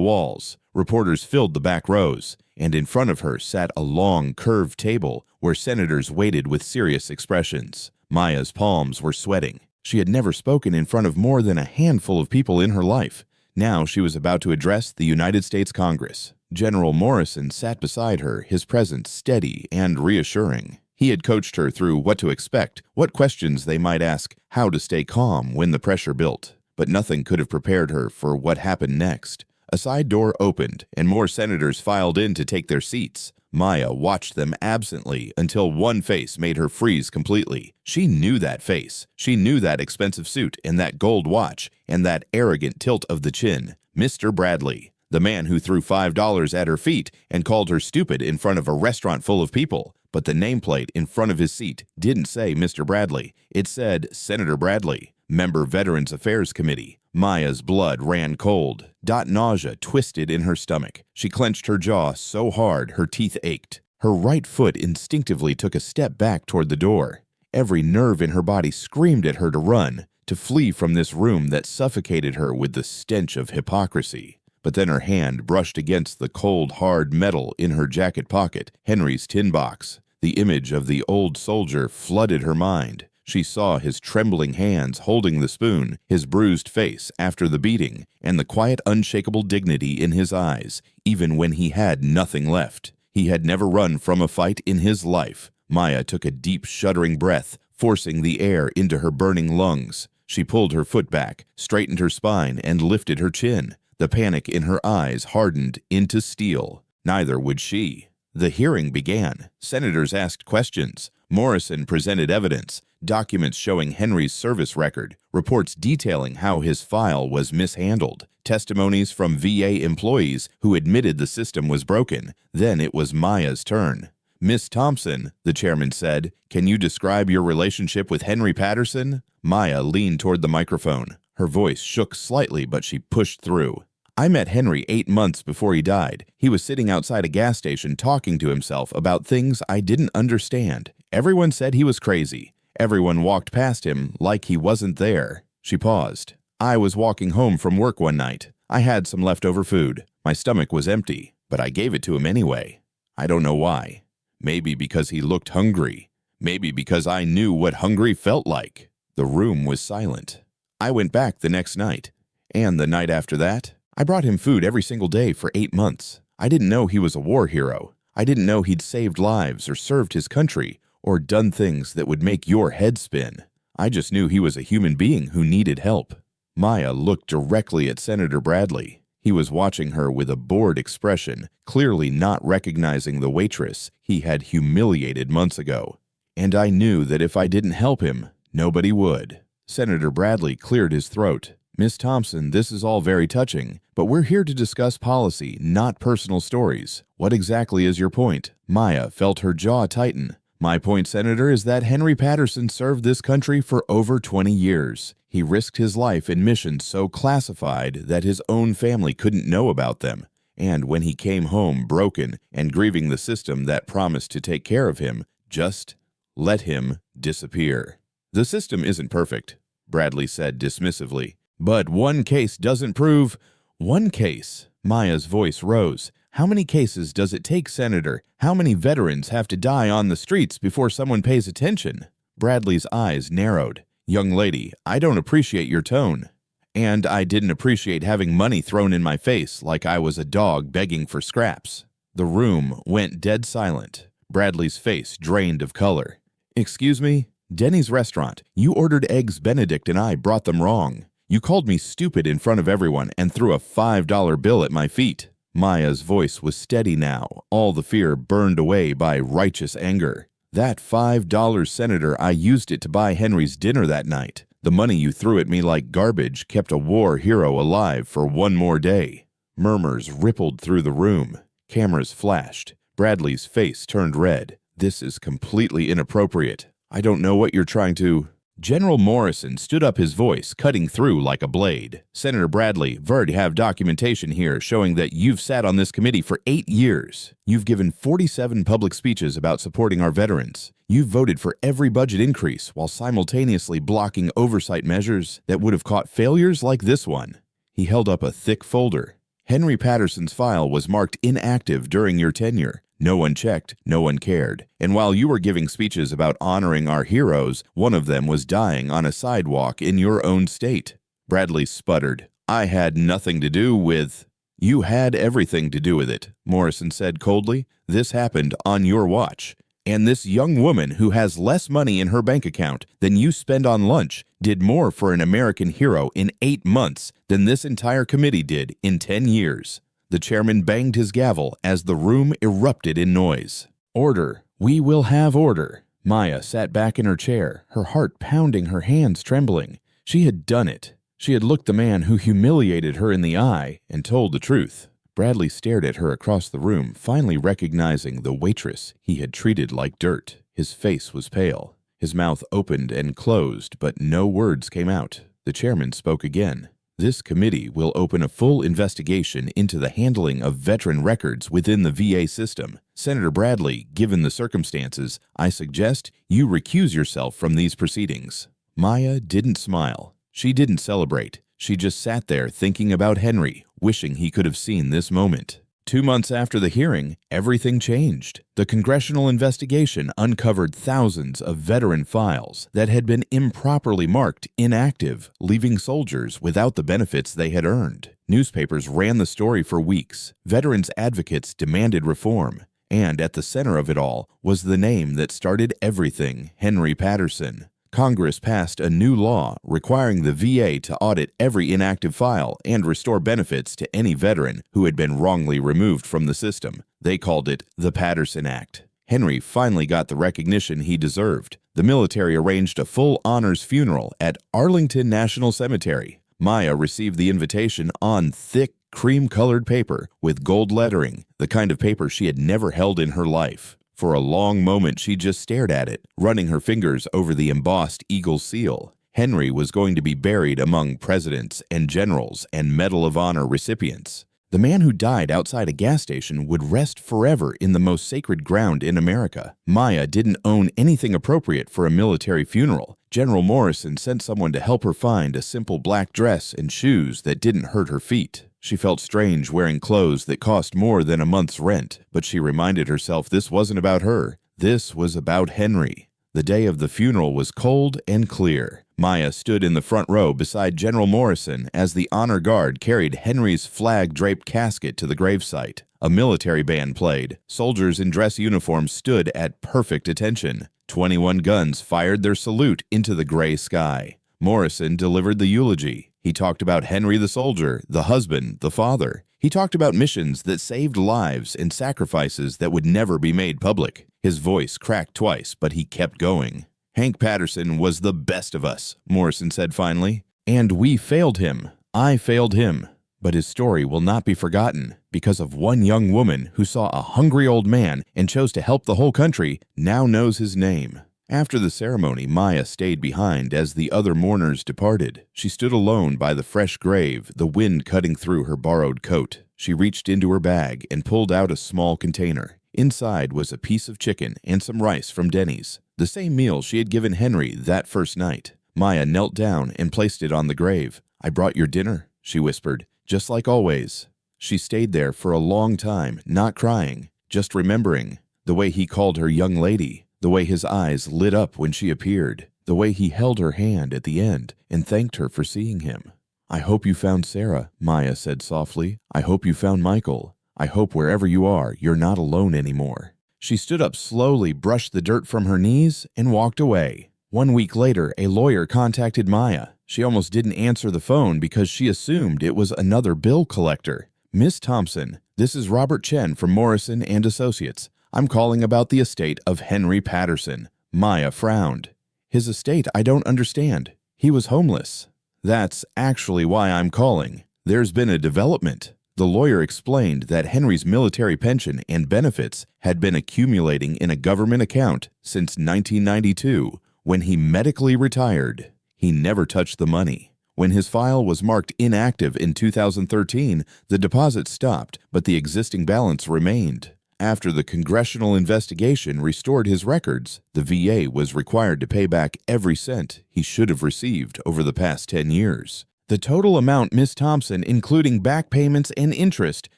walls. Reporters filled the back rows, and in front of her sat a long, curved table where senators waited with serious expressions. Maya's palms were sweating. She had never spoken in front of more than a handful of people in her life. Now she was about to address the United States Congress. General Morrison sat beside her, his presence steady and reassuring. He had coached her through what to expect, what questions they might ask, how to stay calm when the pressure built. But nothing could have prepared her for what happened next. A side door opened, and more senators filed in to take their seats. Maya watched them absently until one face made her freeze completely. She knew that face. She knew that expensive suit and that gold watch and that arrogant tilt of the chin. Mr. Bradley, the man who threw $5 at her feet and called her stupid in front of a restaurant full of people. But the nameplate in front of his seat didn't say Mr. Bradley. It said Senator Bradley, Member Veterans Affairs Committee. Maya's blood ran cold. Nausea twisted in her stomach. She clenched her jaw so hard her teeth ached. Her right foot instinctively took a step back toward the door. Every nerve in her body screamed at her to run, to flee from this room that suffocated her with the stench of hypocrisy. But then her hand brushed against the cold, hard metal in her jacket pocket, Henry's tin box. The image of the old soldier flooded her mind. She saw his trembling hands holding the spoon, his bruised face after the beating, and the quiet, unshakable dignity in his eyes, even when he had nothing left. He had never run from a fight in his life. Maya took a deep, shuddering breath, forcing the air into her burning lungs. She pulled her foot back, straightened her spine, and lifted her chin. The panic in her eyes hardened into steel. Neither would she. The hearing began. Senators asked questions. Morrison presented evidence, documents showing Henry's service record, reports detailing how his file was mishandled, testimonies from VA employees who admitted the system was broken. Then it was Maya's turn. "Miss Thompson," the chairman said, "can you describe your relationship with Henry Patterson?" Maya leaned toward the microphone. Her voice shook slightly, but she pushed through. "I met Henry 8 months before he died. He was sitting outside a gas station talking to himself about things I didn't understand. Everyone said he was crazy. Everyone walked past him like he wasn't there." She paused. "I was walking home from work one night. I had some leftover food. My stomach was empty, but I gave it to him anyway. I don't know why. Maybe because he looked hungry. Maybe because I knew what hungry felt like." The room was silent. "I went back the next night. And the night after that. I brought him food every single day for 8 months. I didn't know he was a war hero. I didn't know he'd saved lives or served his country or done things that would make your head spin. I just knew he was a human being who needed help." Maya looked directly at Senator Bradley. He was watching her with a bored expression, clearly not recognizing the waitress he had humiliated months ago. "And I knew that if I didn't help him, nobody would." Senator Bradley cleared his throat. "Miss Thompson, this is all very touching, but we're here to discuss policy, not personal stories. What exactly is your point?" Maya felt her jaw tighten. "My point, Senator, is that Henry Patterson served this country for over 20 years. He risked his life in missions so classified that his own family couldn't know about them. And when he came home broken and grieving the system that promised to take care of him, just let him disappear." "The system isn't perfect," Bradley said dismissively. "But one case doesn't prove—" "One case?" Maya's voice rose. "How many cases does it take, Senator? How many veterans have to die on the streets before someone pays attention?" Bradley's eyes narrowed. "Young lady, I don't appreciate your tone. And I didn't appreciate having money thrown in my face like I was a dog begging for scraps." The room went dead silent. Bradley's face drained of color. "Excuse me? Denny's restaurant. You ordered eggs Benedict and I brought them wrong. You called me stupid in front of everyone and threw a $5 bill at my feet." Maya's voice was steady now, all the fear burned away by righteous anger. "That $5 senator, I used it to buy Henry's dinner that night. The money you threw at me like garbage kept a war hero alive for one more day." Murmurs rippled through the room. Cameras flashed. Bradley's face turned red. "This is completely inappropriate. I don't know what you're trying to—" General Morrison stood up, his voice cutting through like a blade. "Senator Bradley, Verd have documentation here showing that you've sat on this committee for 8 years. You've given 47 public speeches about supporting our veterans. You've voted for every budget increase while simultaneously blocking oversight measures that would have caught failures like this one." He held up a thick folder. "Henry Patterson's file was marked inactive during your tenure. No one checked, no one cared. And while you were giving speeches about honoring our heroes, one of them was dying on a sidewalk in your own state." Bradley sputtered. "I had nothing to do with—" "You had everything to do with it," Morrison said coldly. "This happened on your watch. And this young woman who has less money in her bank account than you spend on lunch did more for an American hero in 8 months than this entire committee did in 10 years. The chairman banged his gavel as the room erupted in noise. "Order. We will have order." Maya sat back in her chair, her heart pounding, her hands trembling. She had done it. She had looked the man who humiliated her in the eye and told the truth. Bradley stared at her across the room, finally recognizing the waitress he had treated like dirt. His face was pale. His mouth opened and closed, but no words came out. The chairman spoke again. "This committee will open a full investigation into the handling of veteran records within the VA system. Senator Bradley, given the circumstances, I suggest you recuse yourself from these proceedings." Maya didn't smile. She didn't celebrate. She just sat there thinking about Henry, wishing he could have seen this moment. 2 months after the hearing, everything changed. The congressional investigation uncovered thousands of veteran files that had been improperly marked inactive, leaving soldiers without the benefits they had earned. Newspapers ran the story for weeks. Veterans advocates demanded reform. And at the center of it all was the name that started everything, Henry Patterson. Congress passed a new law requiring the VA to audit every inactive file and restore benefits to any veteran who had been wrongly removed from the system. They called it the Patterson Act. Henry finally got the recognition he deserved. The military arranged a full honors funeral at Arlington National Cemetery. Maya received the invitation on thick, cream-colored paper with gold lettering, the kind of paper she had never held in her life. For a long moment, she just stared at it, running her fingers over the embossed eagle seal. Henry was going to be buried among presidents and generals and Medal of Honor recipients. The man who died outside a gas station would rest forever in the most sacred ground in America. Maya didn't own anything appropriate for a military funeral. General Morrison sent someone to help her find a simple black dress and shoes that didn't hurt her feet. She felt strange wearing clothes that cost more than a month's rent, but she reminded herself this wasn't about her. This was about Henry. The day of the funeral was cold and clear. Maya stood in the front row beside General Morrison as the honor guard carried Henry's flag-draped casket to the gravesite. A military band played. Soldiers in dress uniforms stood at perfect attention. 21 guns fired their salute into the gray sky. Morrison delivered the eulogy. He talked about Henry the soldier, the husband, the father. He talked about missions that saved lives and sacrifices that would never be made public. His voice cracked twice, but he kept going. "Hank Patterson was the best of us," Morrison said finally. "And we failed him. I failed him. But his story will not be forgotten because of one young woman who saw a hungry old man and chose to help the whole country, now knows his name." After the ceremony, Maya stayed behind as the other mourners departed. She stood alone by the fresh grave, the wind cutting through her borrowed coat. She reached into her bag and pulled out a small container. Inside was a piece of chicken and some rice from Denny's, the same meal she had given Henry that first night. Maya knelt down and placed it on the grave. "I brought your dinner," she whispered, "just like always." She stayed there for a long time, not crying, just remembering the way he called her young lady, the way his eyes lit up when she appeared, the way he held her hand at the end and thanked her for seeing him. "I hope you found Sarah," Maya said softly. "I hope you found Michael. I hope wherever you are, you're not alone anymore." She stood up slowly, brushed the dirt from her knees, and walked away. 1 week later, a lawyer contacted Maya. She almost didn't answer the phone because she assumed it was another bill collector. Miss Thompson, this is Robert Chen from Morrison and Associates. I'm calling about the estate of Henry Patterson. Maya frowned. His estate, I don't understand. He was homeless. That's actually why I'm calling. There's been a development. The lawyer explained that Henry's military pension and benefits had been accumulating in a government account since 1992, when he medically retired. He never touched the money. When his file was marked inactive in 2013, the deposit stopped, but the existing balance remained. After the congressional investigation restored his records, the VA was required to pay back every cent he should have received over the past 10 years. The total amount, Miss Thompson, including back payments and interest,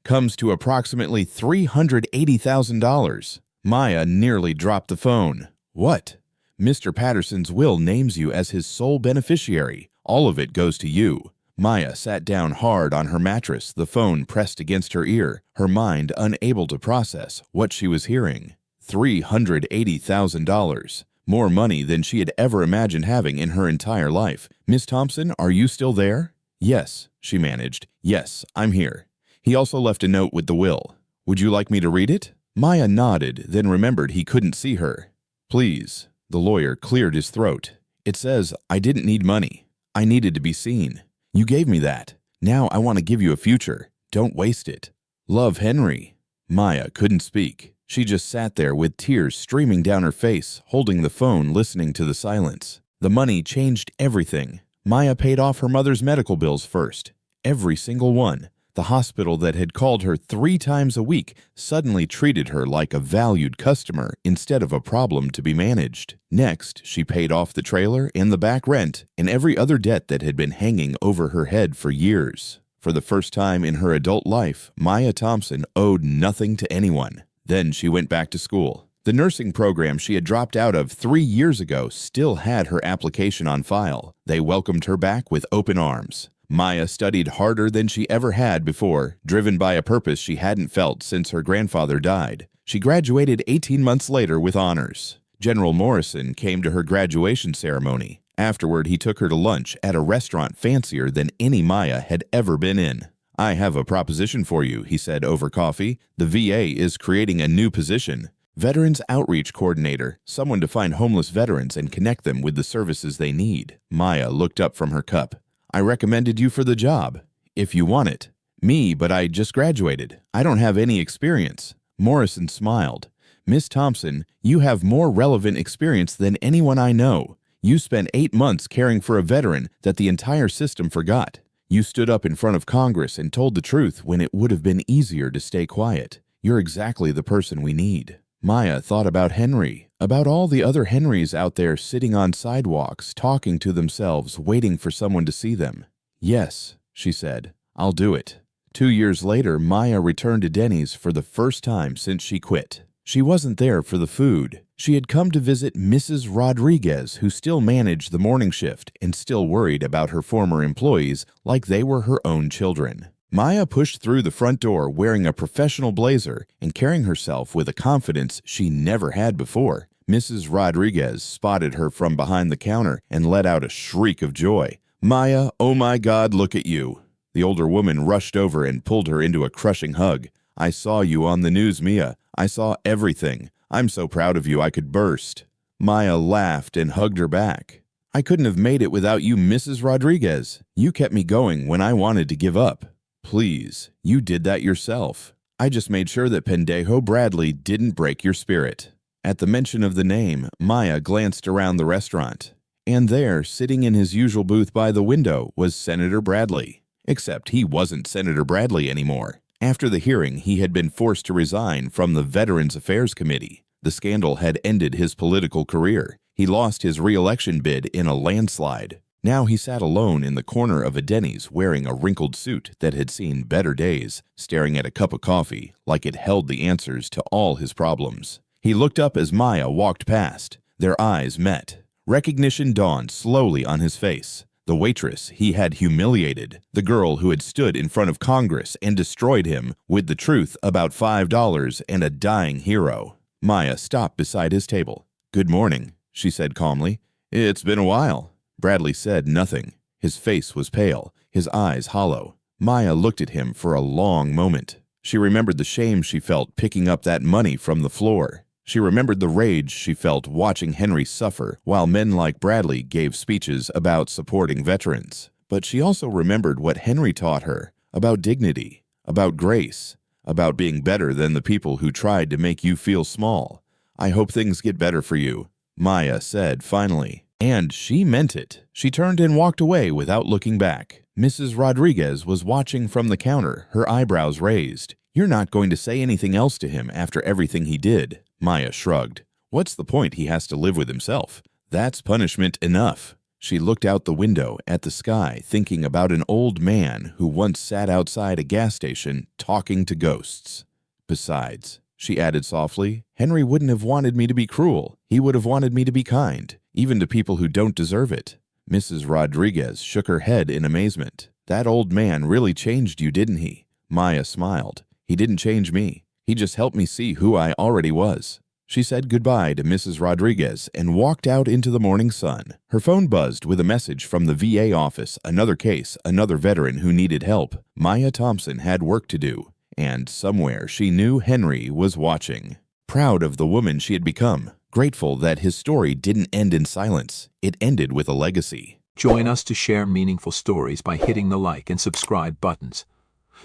comes to approximately $380,000. Maya nearly dropped the phone. What? Mr. Patterson's will names you as his sole beneficiary. All of it goes to you. Maya sat down hard on her mattress, the phone pressed against her ear, her mind unable to process what she was hearing. $380,000. More money than she had ever imagined having in her entire life. Miss Thompson, are you still there? Yes, she managed. Yes, I'm here. He also left a note with the will. Would you like me to read it? Maya nodded, then remembered he couldn't see her. Please. The lawyer cleared his throat. It says, I didn't need money. I needed to be seen. You gave me that. Now I want to give you a future. Don't waste it. Love, Henry. Maya couldn't speak. She just sat there with tears streaming down her face, holding the phone, listening to the silence. The money changed everything. Maya paid off her mother's medical bills first. Every single one. The hospital that had called her 3 times a week suddenly treated her like a valued customer instead of a problem to be managed. Next, she paid off the trailer and the back rent and every other debt that had been hanging over her head for years. For the first time in her adult life, Maya Thompson owed nothing to anyone. Then she went back to school. The nursing program she had dropped out of 3 years ago still had her application on file. They welcomed her back with open arms. Maya studied harder than she ever had before, driven by a purpose she hadn't felt since her grandfather died. She graduated 18 months later with honors. General Morrison came to her graduation ceremony. Afterward, he took her to lunch at a restaurant fancier than any Maya had ever been in. I have a proposition for you, he said over coffee. The VA is creating a new position. Veterans Outreach Coordinator, someone to find homeless veterans and connect them with the services they need. Maya looked up from her cup. I recommended you for the job. If you want it. Me, but I just graduated. I don't have any experience. Morrison smiled. Miss Thompson, you have more relevant experience than anyone I know. You spent 8 months caring for a veteran that the entire system forgot. You stood up in front of Congress and told the truth when it would have been easier to stay quiet. You're exactly the person we need. Maya thought about Henry, about all the other Henrys out there sitting on sidewalks, talking to themselves, waiting for someone to see them. Yes, she said, I'll do it. 2 years later, Maya returned to Denny's for the first time since she quit. She wasn't there for the food. She had come to visit Mrs. Rodriguez, who still managed the morning shift and still worried about her former employees like they were her own children. Maya pushed through the front door wearing a professional blazer and carrying herself with a confidence she never had before. Mrs. Rodriguez spotted her from behind the counter and let out a shriek of joy. Maya, oh my God, look at you. The older woman rushed over and pulled her into a crushing hug. I saw you on the news, Mia. I saw everything. I'm so proud of you I could burst. Maya laughed and hugged her back. I couldn't have made it without you, Mrs. Rodriguez. You kept me going when I wanted to give up. Please, you did that yourself. I just made sure that Pendejo Bradley didn't break your spirit. At the mention of the name, Maya glanced around the restaurant. And there, sitting in his usual booth by the window, was Senator Bradley. Except he wasn't Senator Bradley anymore. After the hearing, he had been forced to resign from the Veterans Affairs Committee. The scandal had ended his political career. He lost his re-election bid in a landslide. Now he sat alone in the corner of a Denny's wearing a wrinkled suit that had seen better days, staring at a cup of coffee like it held the answers to all his problems. He looked up as Maya walked past. Their eyes met. Recognition dawned slowly on his face. The waitress he had humiliated, the girl who had stood in front of Congress and destroyed him with the truth about $5 and a dying hero. Maya stopped beside his table. Good morning, she said calmly. It's been a while. Bradley said nothing. His face was pale, his eyes hollow. Maya looked at him for a long moment. She remembered the shame she felt picking up that money from the floor. She remembered the rage she felt watching Henry suffer while men like Bradley gave speeches about supporting veterans. But she also remembered what Henry taught her about dignity, about grace, about being better than the people who tried to make you feel small. "I hope things get better for you," Maya said finally. And she meant it. She turned and walked away without looking back. Mrs. Rodriguez was watching from the counter, her eyebrows raised. "You're not going to say anything else to him after everything he did?" Maya shrugged. "What's the point? He has to live with himself. That's punishment enough." She looked out the window at the sky, thinking about an old man who once sat outside a gas station talking to ghosts. "Besides," she added softly, "Henry wouldn't have wanted me to be cruel. He would have wanted me to be kind, even to people who don't deserve it." Mrs. Rodriguez shook her head in amazement. "That old man really changed you, didn't he?" Maya smiled. "He didn't change me. He just helped me see who I already was." She said goodbye to Mrs. Rodriguez and walked out into the morning sun. Her phone buzzed with a message from the VA office, another case, another veteran who needed help. Maya Thompson had work to do, and somewhere she knew Henry was watching. Proud of the woman she had become, grateful that his story didn't end in silence, it ended with a legacy. Join us to share meaningful stories by hitting the like and subscribe buttons.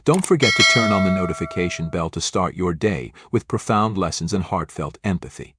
Don't forget to turn on the notification bell to start your day with profound lessons and heartfelt empathy.